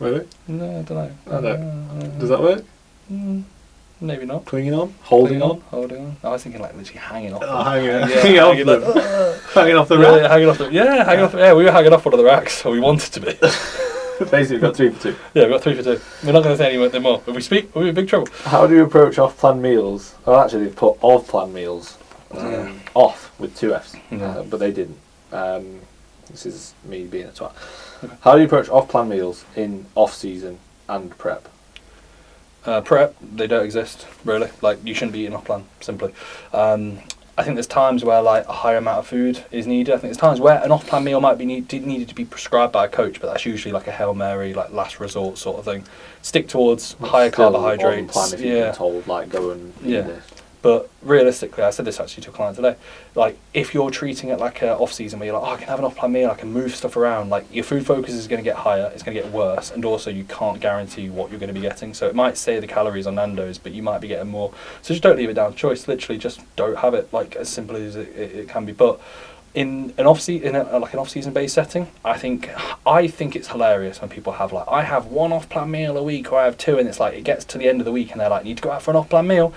[SPEAKER 2] Really?
[SPEAKER 1] No, I don't know.
[SPEAKER 2] I don't. Does that work?
[SPEAKER 1] Maybe not.
[SPEAKER 2] Clinging on? Holding on?
[SPEAKER 1] Holding on. I was thinking like literally hanging off.
[SPEAKER 2] Hanging off
[SPEAKER 1] hanging
[SPEAKER 2] off the
[SPEAKER 1] rack.
[SPEAKER 2] rack?
[SPEAKER 1] Hanging off the hanging off. Yeah, we were hanging off one of the racks, or we wanted to be.
[SPEAKER 2] Basically, we've got 3 for 2.
[SPEAKER 1] Yeah, we've got 3 for 2. We're not going to say anything more. If we speak, we'll be in big trouble.
[SPEAKER 2] How do you approach off-planned meals? Well, actually, they've put off-planned meals off with 2 Fs, but they didn't. This is me being a twat. Okay. How do you approach off-planned meals in off-season and prep?
[SPEAKER 1] Prep, they don't exist, really. Like, you shouldn't be eating off-plan, simply. I think there's times where like a higher amount of food is needed. I think there's times where an off-plan meal might be needed to be prescribed by a coach, but that's usually like a Hail Mary, like last resort sort of thing. Stick towards higher carbohydrates.
[SPEAKER 2] On plan if you've been told like go and eat this.
[SPEAKER 1] But realistically, I said this actually to a client today, like if you're treating it like an off-season where you're like, oh, I can have an off-plan meal, I can move stuff around, like your food focus is going to get higher, it's going to get worse, and also you can't guarantee what you're going to be getting. So it might say the calories on Nando's, but you might be getting more. So just don't leave it down to choice. Literally just don't have it, like as simple as it can be. But in an off-season based setting, I think it's hilarious when people have like, I have 1 off-plan meal a week, or I have 2, and it's like it gets to the end of the week and they're like, need to go out for an off-plan meal.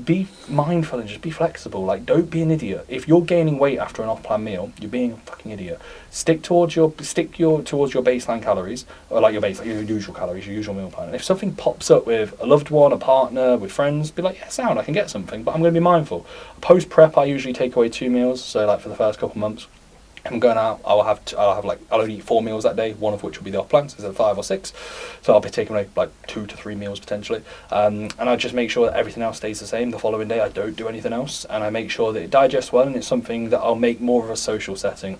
[SPEAKER 1] Be mindful and just be flexible. Like, don't be an idiot. If you're gaining weight after an off-plan meal, you're being a fucking idiot. Stick towards your baseline calories, or like your usual calories, your usual meal plan. And if something pops up with a loved one, a partner, with friends, be like, yeah, sound, I can get something, but I'm going to be mindful. Post prep, I usually take away 2 meals. So like for the first couple of months, I'm going out, I'll only eat 4 meals that day, 1 of which will be the off plans, instead of 5 or 6. So I'll be taking away like 2 to 3 meals potentially. And I just make sure that everything else stays the same. The following day I don't do anything else, and I make sure that it digests well, and it's something that I'll make more of a social setting.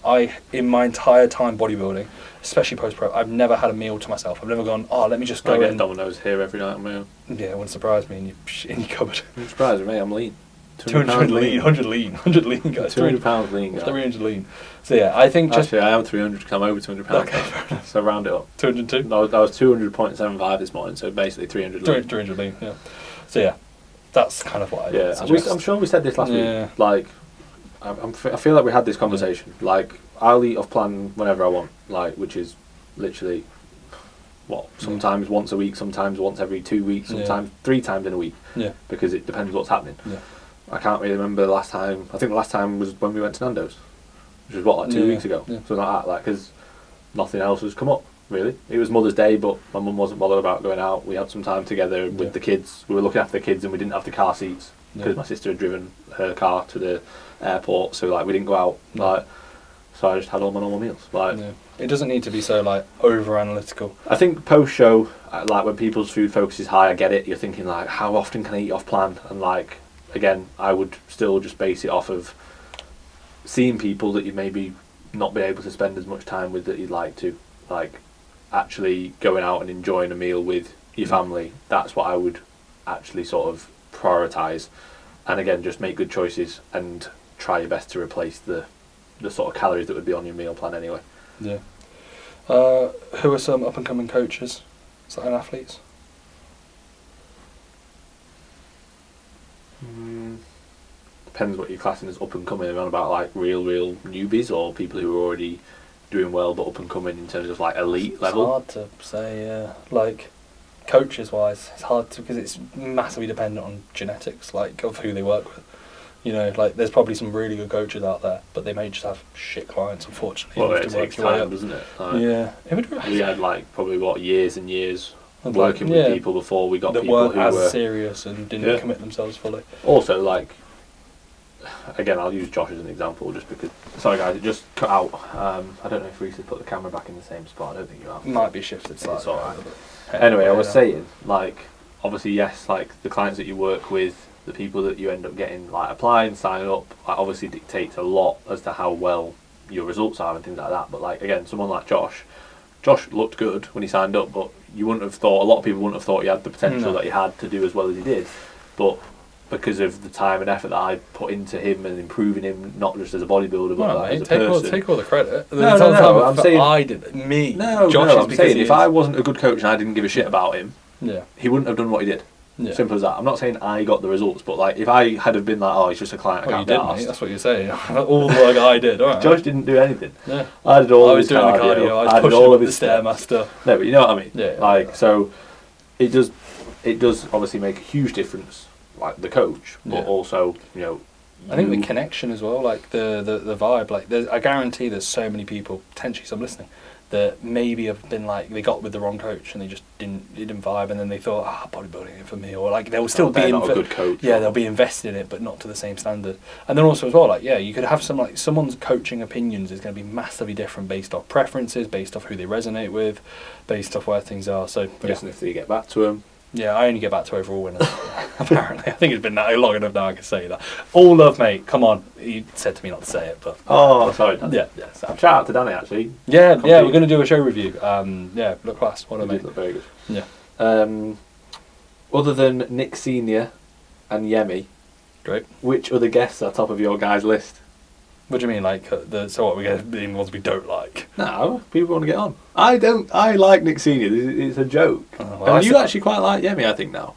[SPEAKER 1] In my entire time bodybuilding, especially post prep, I've never had a meal to myself. I've never gone, oh, let me just go.
[SPEAKER 2] I get Domino's here every night on my own.
[SPEAKER 1] Yeah, it wouldn't surprise me in your cupboard.
[SPEAKER 2] It surprises me, I'm lean.
[SPEAKER 1] 200 lean, 100 lean, guys.
[SPEAKER 2] 200 pounds lean, guys.
[SPEAKER 1] 300 lean. So yeah, I think just...
[SPEAKER 2] Actually, I am 300 because I'm over 200 pounds.
[SPEAKER 1] Okay.
[SPEAKER 2] So round it up.
[SPEAKER 1] 202?
[SPEAKER 2] No, I was 200.75 this morning, so basically 300 lean.
[SPEAKER 1] 300 lean, yeah. So yeah, that's kind of what I
[SPEAKER 2] suggest. I'm sure we said this last week. Like, I feel like we had this conversation. Yeah. Like, I'll eat off plan whenever I want, like, which is literally... sometimes once a week, sometimes once every 2 weeks, sometimes 3 times in a week. Yeah. Because it depends what's happening. Yeah. I can't really remember the last time. I think the last time was when we went to Nando's, which was like 2 weeks ago. Yeah. So like that, like, because nothing else has come up really. It was Mother's Day, but my mum wasn't bothered about going out. We had some time together with the kids. We were looking after the kids, and we didn't have the car seats because my sister had driven her car to the airport. So like we didn't go out. Like, so I just had all my normal meals. Like,
[SPEAKER 1] it doesn't need to be so like over analytical.
[SPEAKER 2] I think post show, like when people's food focus is high, I get it. You're thinking like, how often can I eat off plan? And like, again, I would still just base it off of seeing people that you maybe not be able to spend as much time with that you'd like to. Like, actually going out and enjoying a meal with your family, that's what I would actually sort of prioritise. And again, just make good choices and try your best to replace the sort of calories that would be on your meal plan anyway.
[SPEAKER 1] Yeah. Who are some up-and-coming coaches, and athletes?
[SPEAKER 2] Depends what you're classing as up and coming. Are on about like real newbies or people who are already doing well but up and coming in terms of like elite level?
[SPEAKER 1] It's hard to say. Yeah, like coaches wise, it's hard to, because it's massively dependent on genetics, like of who they work with. You know, like there's probably some really good coaches out there, but they may just have shit clients, unfortunately.
[SPEAKER 2] Well, it takes time, doesn't it? Like,
[SPEAKER 1] yeah,
[SPEAKER 2] we had like probably years and years working with people before we got
[SPEAKER 1] that
[SPEAKER 2] people
[SPEAKER 1] weren't
[SPEAKER 2] who
[SPEAKER 1] as
[SPEAKER 2] were
[SPEAKER 1] serious and didn't commit themselves fully.
[SPEAKER 2] Also, like, again, I'll use Josh as an example just because. Sorry, guys, it just cut out. I don't know if Reese has put the camera back in the same spot. I don't think you have.
[SPEAKER 1] Might be shifted slightly.
[SPEAKER 2] Anyway, I was saying, like, obviously, yes, like the clients that you work with, the people that you end up getting, like, applying, signing up, like, obviously dictates a lot as to how well your results are and things like that. But like, again, someone like Josh looked good when he signed up, but you wouldn't have thought, a lot of people wouldn't have thought he had the potential that he had to do as well as he did. But because of the time and effort that I put into him and improving him, not just as a bodybuilder, but as a person.
[SPEAKER 1] Take all the credit.
[SPEAKER 2] No, I'm saying
[SPEAKER 1] I did it. Me.
[SPEAKER 2] No, I'm saying if I wasn't a good coach and I didn't give a shit about him, he wouldn't have done what he did.
[SPEAKER 1] Yeah.
[SPEAKER 2] Simple as that. I'm not saying I got the results, but like if I had have been like, oh, he's just a client, I
[SPEAKER 1] Oh,
[SPEAKER 2] can't
[SPEAKER 1] you
[SPEAKER 2] be
[SPEAKER 1] did,
[SPEAKER 2] arsed.
[SPEAKER 1] mate. That's what you're saying. All the work I did. All right.
[SPEAKER 2] Josh didn't do anything.
[SPEAKER 1] Yeah.
[SPEAKER 2] I did all
[SPEAKER 1] I
[SPEAKER 2] of
[SPEAKER 1] was
[SPEAKER 2] his
[SPEAKER 1] doing
[SPEAKER 2] cardio.
[SPEAKER 1] the cardio. I was
[SPEAKER 2] did
[SPEAKER 1] pushing
[SPEAKER 2] all
[SPEAKER 1] up
[SPEAKER 2] of
[SPEAKER 1] the
[SPEAKER 2] his steps.
[SPEAKER 1] stairmaster.
[SPEAKER 2] No, but you know what I mean.
[SPEAKER 1] Yeah.
[SPEAKER 2] Like so, it does obviously make a huge difference. Like the coach, but also
[SPEAKER 1] I think the connection as well, like the vibe. Like I guarantee there's so many people, potentially some listening, that maybe have been like they got with the wrong coach and they just didn't vibe, and then they thought bodybuilding ain't for me, or like they'll still be
[SPEAKER 2] not a good coach.
[SPEAKER 1] Yeah, they'll be invested in it, but not to the same standard. And then also as well, like you could have someone's coaching opinions is going to be massively different based off preferences, based off who they resonate with, based off where things are. So
[SPEAKER 2] based on if they get back to them.
[SPEAKER 1] Yeah, I only get back to overall winners. Apparently, I think it's been that long enough now I can say that. All love, mate. Come on, you said to me not to say it, but
[SPEAKER 2] sorry, Danny.
[SPEAKER 1] yeah.
[SPEAKER 2] Shout out to Danny actually.
[SPEAKER 1] Yeah, we're going to do a show review. Look class. What a mate.
[SPEAKER 2] Look very good.
[SPEAKER 1] Yeah.
[SPEAKER 2] Other than Nick Senior and Yemi,
[SPEAKER 1] Great.
[SPEAKER 2] which other guests are top of your guys' list?
[SPEAKER 1] What do you mean, like so? What we're going to be the ones we don't like?
[SPEAKER 2] No, people want to get on. I don't. I like Nick Senior. It's a joke. And you actually quite like Yemi, I think now.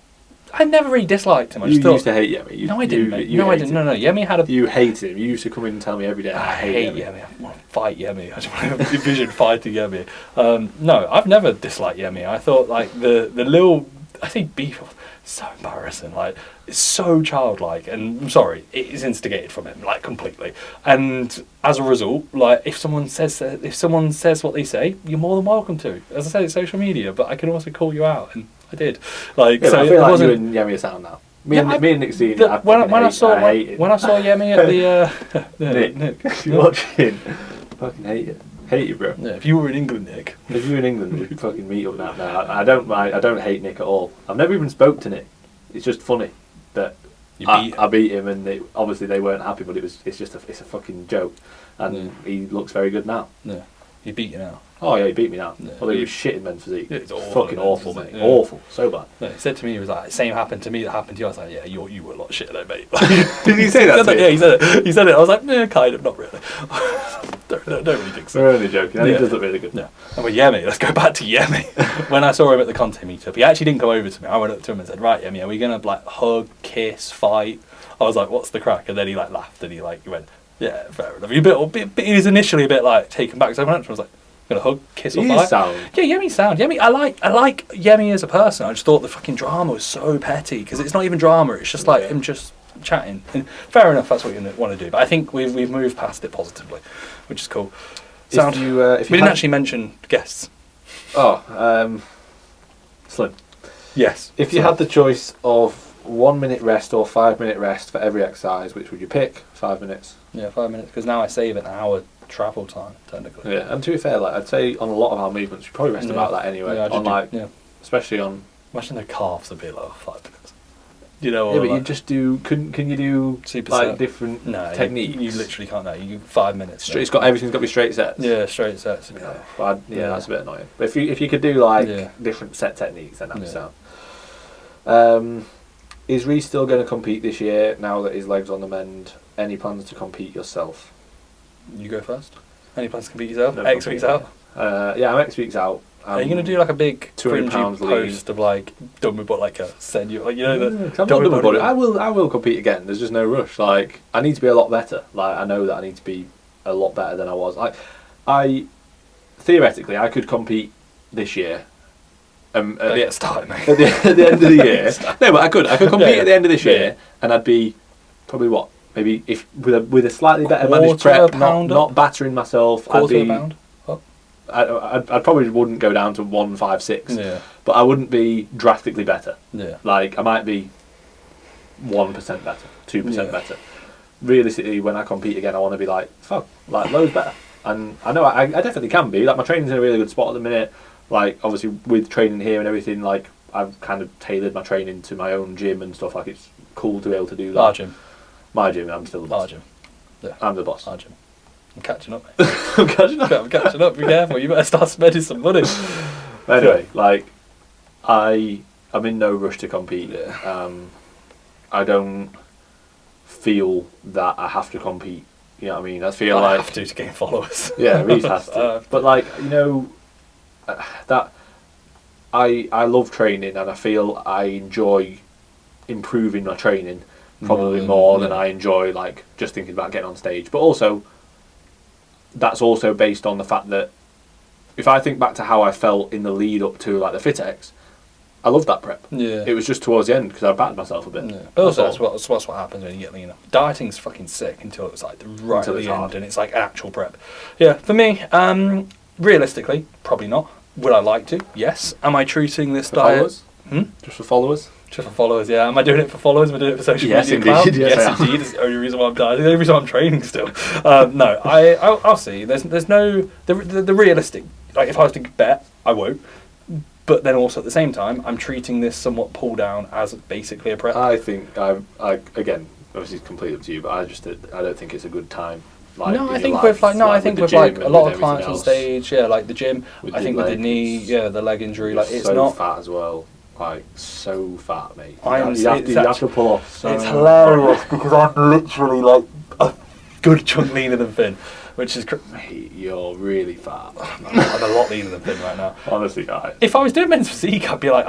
[SPEAKER 1] I never really disliked him. I
[SPEAKER 2] You
[SPEAKER 1] just thought,
[SPEAKER 2] used to hate Yemi.
[SPEAKER 1] No, I didn't. Mate.
[SPEAKER 2] You
[SPEAKER 1] No, I
[SPEAKER 2] hated
[SPEAKER 1] didn't. No. Yemi had a.
[SPEAKER 2] You hated him. You used to come in and tell me every day.
[SPEAKER 1] I hate Yemi. I want to fight Yemi. I just want to envision fighting Yemi. No, I've never disliked Yemi. I thought like the little. I think beef was so embarrassing. Like it's so childlike, and I'm sorry, it is instigated from him, like completely. And as a result, like if someone says what they say, you're more than welcome to. As I said, it's social media, but I can also call you out, and I did. Like
[SPEAKER 2] yeah,
[SPEAKER 1] so,
[SPEAKER 2] I feel like
[SPEAKER 1] wasn't,
[SPEAKER 2] you and Yemi are sound now. Me and Nick Senior.
[SPEAKER 1] when I saw Yemi at the
[SPEAKER 2] Nick, you're watching. Fucking hate you, bro.
[SPEAKER 1] Yeah, if you were in England, Nick.
[SPEAKER 2] If you were in England, we'd fucking meet up now. No, I don't hate Nick at all. I've never even spoke to Nick. It's just funny that I beat him, and obviously they weren't happy, but it's a fucking joke, and he looks very good now.
[SPEAKER 1] Yeah, he beat you now.
[SPEAKER 2] Oh yeah, he beat me now.
[SPEAKER 1] Yeah,
[SPEAKER 2] Although he was shit in men's physique.
[SPEAKER 1] It's
[SPEAKER 2] fucking awful, mate.
[SPEAKER 1] Yeah.
[SPEAKER 2] Awful, so bad.
[SPEAKER 1] No, he said to me, he was like, "Same happened to me that happened to you." I was like, "Yeah, you were a lot shit though, mate."
[SPEAKER 2] Did he say that?
[SPEAKER 1] Yeah, he said it. He said it. I was like, "Yeah, kind of, not really." don't really think so.
[SPEAKER 2] We're only joking. He does look really good.
[SPEAKER 1] Yeah. And with Yemi, let's go back to Yemi. When I saw him at the content meetup, he actually didn't come over to me. I went up to him and said, "Right, Yemi, are we gonna like hug, kiss, fight?" I was like, "What's the crack?" And then he like laughed and he went, "Yeah, fair enough." He was initially a bit like taken back. So I went up to him and was like, "Gonna hug, kiss, or fight?"
[SPEAKER 2] Sound.
[SPEAKER 1] Yeah, Yemi's sound. Yemi, I like Yemi as a person. I just thought the fucking drama was so petty because it's not even drama. It's just like him just chatting. And fair enough, that's what you want to do. But I think we've moved past it positively, which is cool. Sound.
[SPEAKER 2] If
[SPEAKER 1] we didn't actually mention guests.
[SPEAKER 2] Oh, Slim.
[SPEAKER 1] Yes.
[SPEAKER 2] If you had the choice of 1 minute rest or 5 minute rest for every exercise, which would you pick? 5 minutes.
[SPEAKER 1] Yeah, 5 minutes. Because now I save an hour travel time technically.
[SPEAKER 2] Yeah, and to be fair, like I'd say on a lot of our movements, we probably rest about that anyway.
[SPEAKER 1] Yeah,
[SPEAKER 2] especially on.
[SPEAKER 1] Imagine the calves would be like 5 minutes. You know.
[SPEAKER 2] Yeah, but you just do. Can you do
[SPEAKER 1] superset
[SPEAKER 2] different techniques?
[SPEAKER 1] You literally can't. No, you 5 minutes.
[SPEAKER 2] Everything's got to be straight sets.
[SPEAKER 1] Yeah, straight sets.
[SPEAKER 2] That's a bit annoying. But if you could do different set techniques, then that'd be sound. Is Reece still going to compete this year now that his leg's on the mend? Any plans to compete yourself?
[SPEAKER 1] You go first. Any plans to compete yourself?
[SPEAKER 2] No,
[SPEAKER 1] X weeks out.
[SPEAKER 2] Yeah, I'm X weeks out.
[SPEAKER 1] Are you going to do like a big
[SPEAKER 2] 200
[SPEAKER 1] pound post of like done with like a send you like
[SPEAKER 2] I'm not done with body. I will compete again. There's just no rush. Like I need to be a lot better. Like I know that I need to be a lot better than I was. Like I theoretically I could compete this year. At the
[SPEAKER 1] start, mate.
[SPEAKER 2] At the end of the year. No, but I could compete at the end of this year, and I'd be probably maybe if with a slightly better managed prep, not battering myself.
[SPEAKER 1] Quarter of a pound.
[SPEAKER 2] I probably wouldn't go down to 156.
[SPEAKER 1] Yeah.
[SPEAKER 2] But I wouldn't be drastically better.
[SPEAKER 1] Yeah.
[SPEAKER 2] Like I might be 1% better, 2% better. Realistically, when I compete again, I want to be like loads better. And I know I definitely can be. Like my training's in a really good spot at the minute. Like obviously with training here and everything, like I've kind of tailored my training to my own gym and stuff. Like it's cool to be able to do that.
[SPEAKER 1] Our gym.
[SPEAKER 2] My gym. I'm still the boss.
[SPEAKER 1] Our gym. Yeah.
[SPEAKER 2] I'm the boss.
[SPEAKER 1] Our gym. I'm catching up, mate.
[SPEAKER 2] I'm catching up.
[SPEAKER 1] Be careful. You better start spending some money.
[SPEAKER 2] Anyway, like I'm in no rush to compete.
[SPEAKER 1] Yeah.
[SPEAKER 2] I don't feel that I have to compete. You know what I mean? I feel
[SPEAKER 1] I have to gain followers.
[SPEAKER 2] Yeah, Reece has to. But like that, I love training and I feel I enjoy improving my training probably more than I enjoy like just thinking about getting on stage. But also, that's also based on the fact that if I think back to how I felt in the lead up to like the FitX, I loved that prep.
[SPEAKER 1] Yeah.
[SPEAKER 2] It was just towards the end because I battered myself a bit.
[SPEAKER 1] Yeah. But also, that's what happens when you get leaner. Dieting's fucking sick until it's like right at the end and it's like actual prep. Yeah, for me, realistically, probably not. Would I like to? Yes. Am I treating this diet?
[SPEAKER 2] Followers? Just for followers?
[SPEAKER 1] Just for followers, yeah. Am I doing it for followers? Am I doing it for social media?
[SPEAKER 2] Indeed.
[SPEAKER 1] Yes, indeed. It's the only reason why I'm dieting. The only reason why I'm training still. No, I'll see. There's no the realistic. Like if I was to bet, I won't. But then also at the same time, I'm treating this somewhat pull down as basically a prep.
[SPEAKER 2] I think I again, obviously it's completely up to you, but I don't think it's a good time. Like,
[SPEAKER 1] I think with like a lot of clients on stage, like the gym. I think with the knee, the leg injury, like it's
[SPEAKER 2] so
[SPEAKER 1] not
[SPEAKER 2] fat as well. Like so fat, mate.
[SPEAKER 1] You
[SPEAKER 2] have to pull off. So
[SPEAKER 1] it's hilarious because I'm literally like a good chunk leaner than Finn. Which is
[SPEAKER 2] mate, you're really fat.
[SPEAKER 1] I'm a lot leaner than Finn right now.
[SPEAKER 2] Honestly, guys.
[SPEAKER 1] If I was doing men's physique, I'd be like,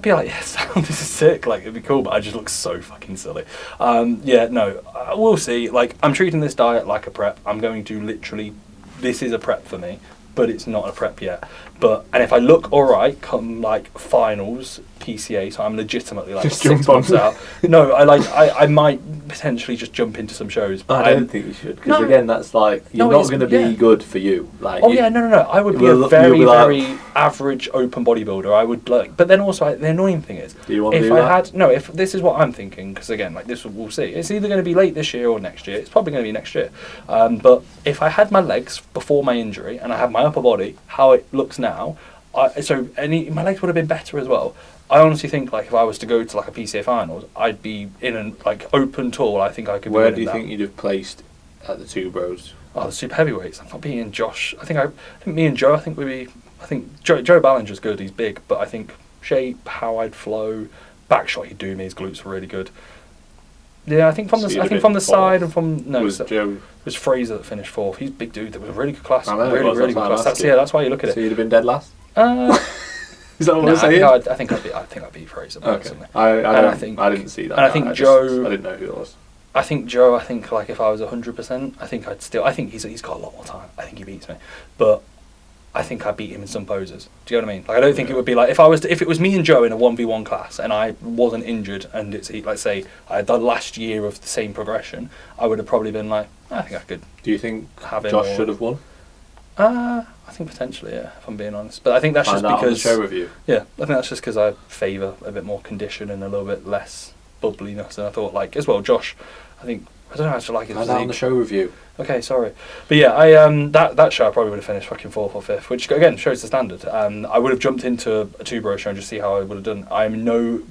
[SPEAKER 1] yes, this is sick. Like, it'd be cool, but I just look so fucking silly. We'll see. Like, I'm treating this diet like a prep. I'm going to literally, this is a prep for me, but it's not a prep yet. And if I look all right, come like finals, PCA, so I'm legitimately like
[SPEAKER 2] just
[SPEAKER 1] 6 months out. No, I might potentially just jump into some shows. But
[SPEAKER 2] I don't think you should, because again, that's like you're not going to be good for you. Like,
[SPEAKER 1] no. I would be a very average open bodybuilder. I would like, but then also the annoying thing is,
[SPEAKER 2] do you want to do that?
[SPEAKER 1] If this is what I'm thinking, because again, like this, we'll see. It's either going to be late this year or next year. It's probably going to be next year. But if I had my legs before my injury and I had my upper body, how it looks now, my legs would have been better as well. I honestly think like if I was to go to like a PCA finals, I'd be in an like open tall. I think I could.
[SPEAKER 2] Where do you think you'd have placed at the two bros?
[SPEAKER 1] Oh, the super heavyweights. I'm not being Josh. I think me and Joe. I think Joe Ballinger's good. He's big, but I think shape, how I'd flow, back shot he'd do me. His glutes were really good. Yeah, I think from the side and from it was Fraser that finished fourth. He's a big dude. That was a really good class. Really good class. That's why you look at it.
[SPEAKER 2] So you'd have been dead last. Is that what
[SPEAKER 1] I'm
[SPEAKER 2] saying?
[SPEAKER 1] I think I beat Fraser personally.
[SPEAKER 2] I didn't see that.
[SPEAKER 1] And I think Joe.
[SPEAKER 2] I didn't know who it was.
[SPEAKER 1] I think Joe. I think like if I was 100%, I think he's got a lot more time. I think he beats me, but I think I beat him in some poses. Do you know what I mean? Like I don't think it would be like if it was me and Joe in a 1v1 class and I wasn't injured and it's like say I had done last year of the same progression, I would have probably been like I think I could.
[SPEAKER 2] Do you think Josh should have won?
[SPEAKER 1] I think potentially, yeah, if I'm being honest. But I think that's just because...
[SPEAKER 2] on the show review.
[SPEAKER 1] Yeah, I think that's just because I favour a bit more condition and a little bit less bubbliness. And I thought, like, as well, Josh, I don't know how to like his physique.
[SPEAKER 2] On the show review.
[SPEAKER 1] Okay, sorry. But yeah, that show I probably would have finished fucking 4th or 5th, which again shows the standard. I would have jumped into a two-bro show and just see how I would have done. I'm no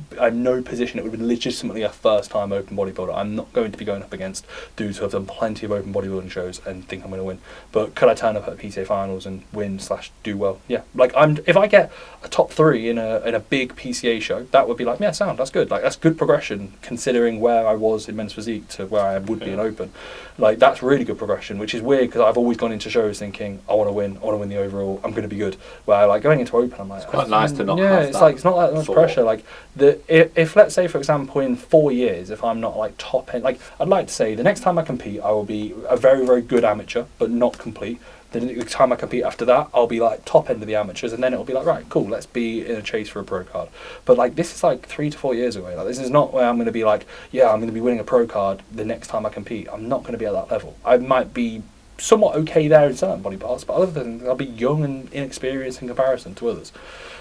[SPEAKER 1] position. It would have been legitimately a first-time open bodybuilder. I'm not going to be going up against dudes who have done plenty of open bodybuilding shows and think I'm going to win. But could I turn up at PTA finals and win/do well? Yeah. Like if I get a top 3 in a big PCA show, that would be like, yeah, sound. That's good. Like that's good progression considering where I was in men's physique to where I would be in open. Like that's really good progression, which is weird because I've always gone into shows thinking I want to win the overall, I'm going to be good. Where like going into open, I'm like,
[SPEAKER 2] it's quite nice to not.
[SPEAKER 1] Yeah, it's like it's not that much pressure. Like if let's say for example in 4 years, if I'm not like top end, like I'd like to say the next time I compete, I will be a very very good amateur, but not complete. The time I compete after that, I'll be like top end of the amateurs, and then it'll be like right, cool, let's be in a chase for a pro card. But like this is like 3 to 4 years away. Like this is not where I'm going to be like, yeah, I'm going to be winning a pro card the next time I compete. I'm not going to be at that level. I might be somewhat okay there in certain body parts, but other than I'll be young and inexperienced in comparison to others.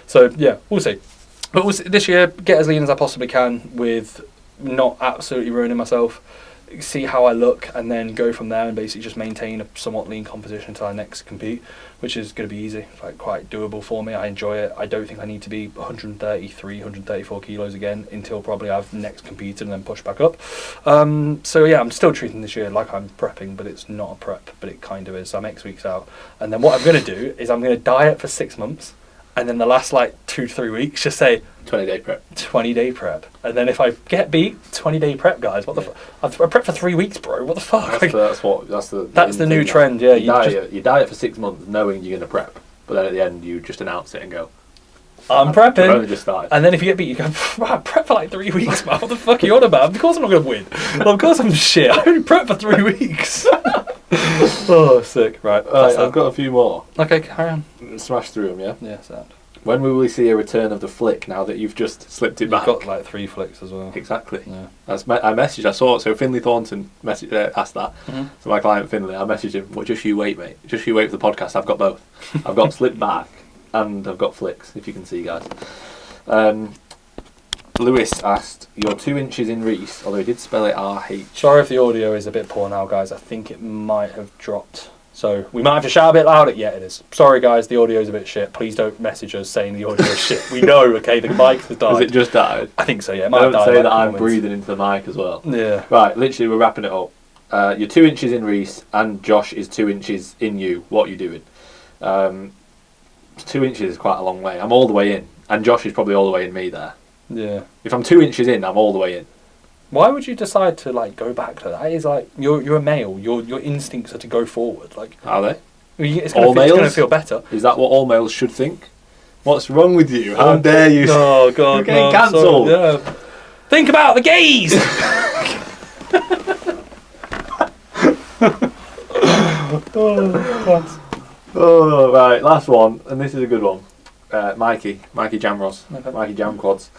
[SPEAKER 1] So yeah, we'll see. But this year, get as lean as I possibly can with not absolutely ruining myself. See how I look and then go from there and basically just maintain a somewhat lean composition until I next compete, which is going to be easy, like quite doable for me. I enjoy it. I don't think I need to be 133, 134 kilos again until probably I've next competed and then push back up. So yeah, I'm still treating this year like I'm prepping, but it's not a prep, but it kind of is. So I'm X weeks out. And then what I'm going to do is I'm going to diet for 6 months and then the last like 2 to 3 weeks just say
[SPEAKER 2] 20-day prep.
[SPEAKER 1] 20-day prep. And then if I get beat, 20-day prep, guys. What the fuck? I prepped for 3 weeks, bro. What the fuck? That's the new trend, yeah.
[SPEAKER 2] You diet for 6 months knowing you're going to prep, but then at the end you just announce it and go,
[SPEAKER 1] I'm
[SPEAKER 2] We've
[SPEAKER 1] prepping.
[SPEAKER 2] only just started.
[SPEAKER 1] And then if you get beat, you go, I prepped for like 3 weeks, man. What the fuck are you on about? Of course I'm not going to win. Well, of course I'm shit. I only prepped for 3 weeks. Oh, sick. Right.
[SPEAKER 2] I've got a few more.
[SPEAKER 1] Okay, carry on.
[SPEAKER 2] Smash through them, yeah?
[SPEAKER 1] Yeah, sound.
[SPEAKER 2] When will we see a return of the flick now that you've just slipped it back?
[SPEAKER 1] You've got like 3 flicks as well.
[SPEAKER 2] Exactly.
[SPEAKER 1] Yeah.
[SPEAKER 2] I messaged, I saw it, so Finley Thornton asked that.
[SPEAKER 1] Mm-hmm.
[SPEAKER 2] So my client Finley, I messaged him, well, just you wait, mate. Just you wait for the podcast. I've got both. I've got slipped back and I've got flicks, if you can see, guys. Lewis asked, you're 2 inches in Reese, although he did spell it RH.
[SPEAKER 1] Sorry if the audio is a bit poor now, guys. I think it might have dropped. So we might have to shout a bit louder. Yeah, it is. Sorry, guys. The audio's a bit shit. Please don't message us saying the audio is shit. We know, okay? The mic has died.
[SPEAKER 2] Has it just died?
[SPEAKER 1] I think so, yeah. It might
[SPEAKER 2] Don't
[SPEAKER 1] have died
[SPEAKER 2] say
[SPEAKER 1] like
[SPEAKER 2] that I'm
[SPEAKER 1] comments.
[SPEAKER 2] breathing into the mic as well.
[SPEAKER 1] Yeah.
[SPEAKER 2] Right, literally, we're wrapping it up. You're 2 inches in Reese, and Josh is 2 inches in you. What are you doing? 2 inches is quite a long way. I'm all the way in, and Josh is probably all the way in me there.
[SPEAKER 1] Yeah.
[SPEAKER 2] If I'm 2 inches in, I'm all the way in.
[SPEAKER 1] Why would you decide to like go back to that? It's like you're a male. Your instincts are to go forward. Like,
[SPEAKER 2] Are they?
[SPEAKER 1] it's
[SPEAKER 2] All
[SPEAKER 1] going to
[SPEAKER 2] males?
[SPEAKER 1] feel better.
[SPEAKER 2] Is that what all males should think? What's wrong with you? How dare you?
[SPEAKER 1] Oh God!
[SPEAKER 2] You're getting
[SPEAKER 1] no,
[SPEAKER 2] cancelled.
[SPEAKER 1] sorry, yeah. Think about the gays.
[SPEAKER 2] Oh, right, last one, and this is a good one. Mikey Jamros,
[SPEAKER 1] Okay.
[SPEAKER 2] Mikey Jamquads.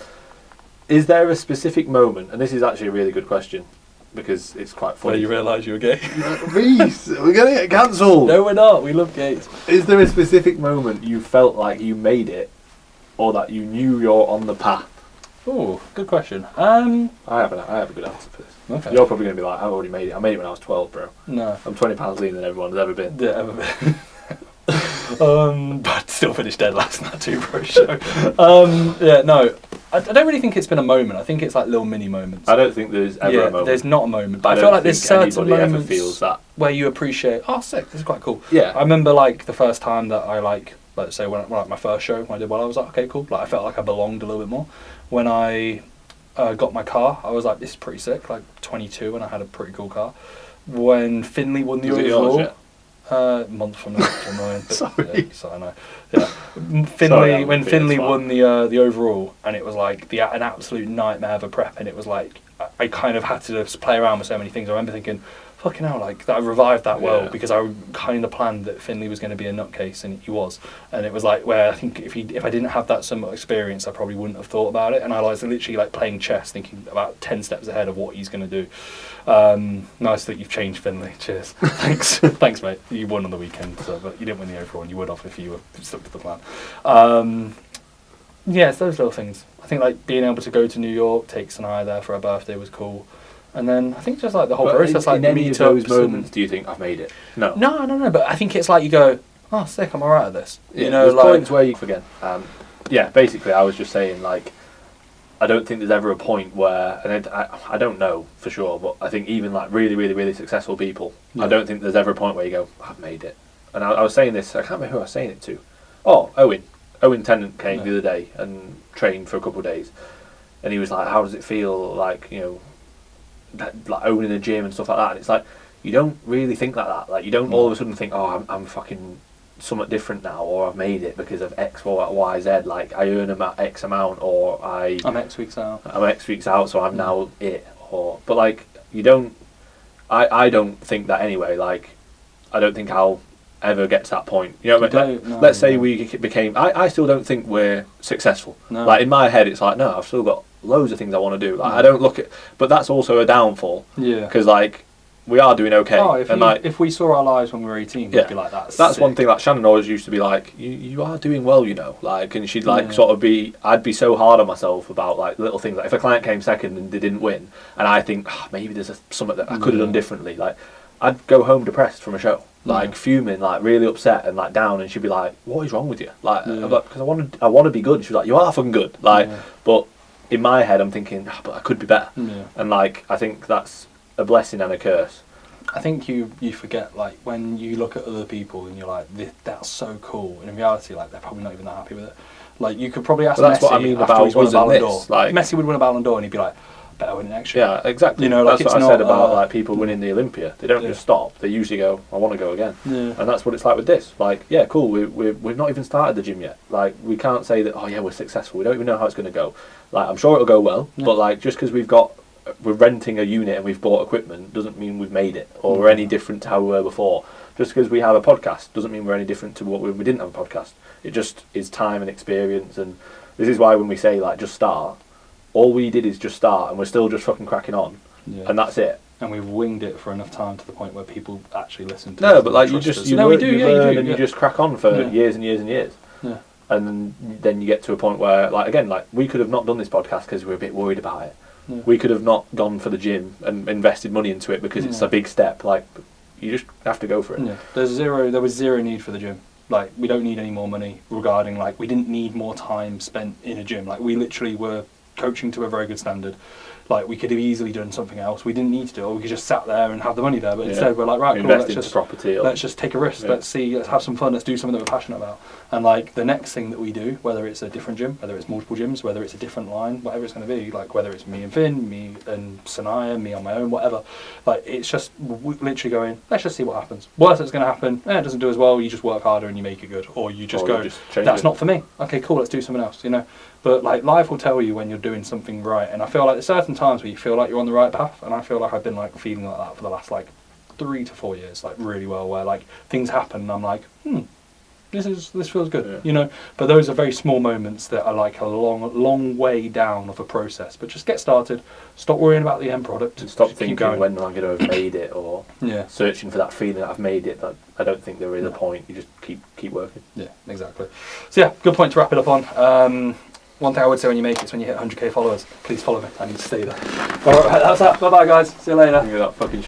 [SPEAKER 2] Is there a specific moment, and this is actually a really good question, because it's quite
[SPEAKER 1] Where
[SPEAKER 2] funny.
[SPEAKER 1] you realise you were gay?
[SPEAKER 2] Reese, we're going to get cancelled.
[SPEAKER 1] No, we're not. We love gays.
[SPEAKER 2] Is there a specific moment you felt like you made it, or that you knew you're on the path?
[SPEAKER 1] Oh, good question.
[SPEAKER 2] I have a good answer for this.
[SPEAKER 1] Okay.
[SPEAKER 2] You're probably going to be like, I've already made it. I made it when I was 12, bro.
[SPEAKER 1] No.
[SPEAKER 2] I'm 20 pounds leaner than everyone has ever been.
[SPEAKER 1] Yeah, ever been. But still finished dead last night too, bro. Show. Yeah, no. I don't really think it's been a moment. I think it's like little mini moments.
[SPEAKER 2] I don't think there's ever a moment.
[SPEAKER 1] There's not a moment. But I
[SPEAKER 2] don't
[SPEAKER 1] feel like there's
[SPEAKER 2] think
[SPEAKER 1] certain
[SPEAKER 2] anybody ever
[SPEAKER 1] moments
[SPEAKER 2] feels that.
[SPEAKER 1] where you appreciate, oh, sick, this is quite cool.
[SPEAKER 2] Yeah.
[SPEAKER 1] I remember like the first time that I like, let's say when like my first show when I did well, I was like, okay, cool. Like I felt like I belonged a little bit more. When I got my car, I was like, this is pretty sick. Like 22, and I had a pretty cool car. When Finley won the
[SPEAKER 2] Was it
[SPEAKER 1] overall,
[SPEAKER 2] yours
[SPEAKER 1] month from now, which is annoying. But,
[SPEAKER 2] Sorry.
[SPEAKER 1] yeah, so I know. Yeah,
[SPEAKER 2] Sorry,
[SPEAKER 1] when
[SPEAKER 2] I'm
[SPEAKER 1] Finley
[SPEAKER 2] being
[SPEAKER 1] won the overall, and it was like an absolute nightmare of a prep, and it was like I kind of had to just play around with so many things. I remember thinking, fucking hell, like that I revived that well
[SPEAKER 2] Yeah.
[SPEAKER 1] because I kind of planned that Finley was going to be a nutcase, and he was. And it was like where I think if I didn't have that somewhat experience, I probably wouldn't have thought about it. And I was literally like playing chess, thinking about 10 steps ahead of what he's going to do. Nice that you've changed, Finley. Cheers. Thanks, thanks, mate. You won on the weekend, so, but you didn't win the overall, and you would have if you were stuck to the plan. Yeah, it's those little things. I think like being able to go to New York, take Sanaya there for her birthday was cool. And then I think just like the whole process, like
[SPEAKER 2] in any of
[SPEAKER 1] meetups
[SPEAKER 2] those
[SPEAKER 1] and-
[SPEAKER 2] moments, do you think I've made it? No.
[SPEAKER 1] No. But I think it's like you go, oh, sick, I'm alright at this.
[SPEAKER 2] Yeah,
[SPEAKER 1] You know,
[SPEAKER 2] there's
[SPEAKER 1] like
[SPEAKER 2] points where you forget. Yeah, basically, I was just saying, like, I don't think there's ever a point where, and I don't know for sure, but I think even like really, really, really successful people,
[SPEAKER 1] Yeah.
[SPEAKER 2] I don't think there's ever a point where you go, I've made it. And I was saying this, I can't remember who I was saying it to. Oh, Owen. Owen Tennant came the other day and trained for a couple of days, and he was like, how does it feel, like, you know, like owning a gym and stuff like that? And it's like, you don't really think like that. Like, you don't all of a sudden think, oh, I'm fucking somewhat different now, or I've made it because of X or Y, Z. Like, I earn X amount, or
[SPEAKER 1] I'm X weeks out.
[SPEAKER 2] I'm X weeks out, so I'm now it. Or, but like, you don't. I don't think that anyway. Like, I don't think I'll ever get to that point. You know, let's say we became. I still don't think we're successful.
[SPEAKER 1] No.
[SPEAKER 2] Like, in my head, it's like, no, I've still got loads of things I want to do. Like, I don't look at, but that's also a downfall.
[SPEAKER 1] Yeah.
[SPEAKER 2] Because like, we are doing okay.
[SPEAKER 1] Oh,
[SPEAKER 2] and like,
[SPEAKER 1] if we saw our lives when we were 18,
[SPEAKER 2] yeah,
[SPEAKER 1] we'd be like, that's
[SPEAKER 2] one
[SPEAKER 1] sick.
[SPEAKER 2] thing that Shannon always used to be like, you are doing well, you know, like, and she'd like
[SPEAKER 1] Yeah.
[SPEAKER 2] sort of be, I'd be so hard on myself about like little things, like if a client came second and they didn't win, and I think maybe there's something that I could have done differently, like I'd go home depressed from a show, like fuming, like really upset and like down, and she'd be like, what is wrong with you? Like, I'm like, because I want to be good. She was like, you are fucking good, like, but in my head I'm thinking, but I could be better, and like, I think that's a blessing and a curse.
[SPEAKER 1] I think you forget, like, when you look at other people and you're like, that's so cool, and in reality, like, they're probably not even that happy with it. Like, you could probably ask
[SPEAKER 2] Well, that's
[SPEAKER 1] Messi
[SPEAKER 2] what I mean
[SPEAKER 1] after
[SPEAKER 2] about
[SPEAKER 1] he's won a
[SPEAKER 2] us and
[SPEAKER 1] Ballon
[SPEAKER 2] this,
[SPEAKER 1] d'Or.
[SPEAKER 2] like-
[SPEAKER 1] Messi would win a Ballon d'Or and he'd be like, better win it next year.
[SPEAKER 2] Yeah, exactly.
[SPEAKER 1] You know, like,
[SPEAKER 2] that's
[SPEAKER 1] it's
[SPEAKER 2] what I said
[SPEAKER 1] not,
[SPEAKER 2] about like people winning the Olympia. They don't just stop. They usually go, I want to go again.
[SPEAKER 1] Yeah.
[SPEAKER 2] And that's what it's like with this. Like, yeah, cool. We've not even started the gym yet. Like, we can't say that. Oh yeah, we're successful. We don't even know how it's going to go. Like, I'm sure it'll go well. But like, just because we're renting a unit and we've bought equipment doesn't mean we've made it or we're any different to how we were before. Just because we have a podcast doesn't mean we're any different to what we didn't have a podcast. It just is time and experience, and this is why when we say like just start, all we did is just start, and we're still just fucking cracking on, and that's it.
[SPEAKER 1] And we've winged it for enough time to the point where people actually listen to.
[SPEAKER 2] No, but like you learn and you just crack on for years and years and years.
[SPEAKER 1] Yeah.
[SPEAKER 2] And then you get to a point where, like again, like we could have not done this podcast because we were a bit worried about it. Yeah. We could have not gone for the gym and invested money into it because it's a big step. Like, you just have to go for it.
[SPEAKER 1] Yeah. There was zero need for the gym. Like, we don't need any more money regarding, like, we didn't need more time spent in a gym. Like, we literally were coaching to a very good standard. Like, we could have easily done something else. We didn't need to do it, or we could just sat there and have the money there. But instead, we're like, right, cool, let's just take a risk.
[SPEAKER 2] Yeah.
[SPEAKER 1] Let's have some fun. Let's do something that we're passionate about. And like the next thing that we do, whether it's a different gym, whether it's multiple gyms, whether it's a different line, whatever it's going to be, like whether it's me and Finn, me and Sanaya, me on my own, whatever. Like, it's just literally going, let's just see what happens. Worst that's going to happen, it doesn't do as well. You just work harder and you make it good, or you just that's not for me. Okay, cool. Let's do something else. You know. But like, life will tell you when you're doing something right, and I feel like there's certain times where you feel like you're on the right path, and I feel like I've been like feeling like that for the last like 3 to 4 years, like really well, where like things happen and I'm like, this feels good, you know. But those are very small moments that are like a long way down of a process. But just get started, stop worrying about the end product,
[SPEAKER 2] and stop thinking when I'm going to have made it, or searching for that feeling that I've made it. That I don't think there is a point. You just keep working. Yeah, exactly. So yeah, good point to wrap it up on. One thing I would say when you make it is when you hit 100k followers, please follow me. I need to stay there. Alright, that's that. Bye bye guys. See you later.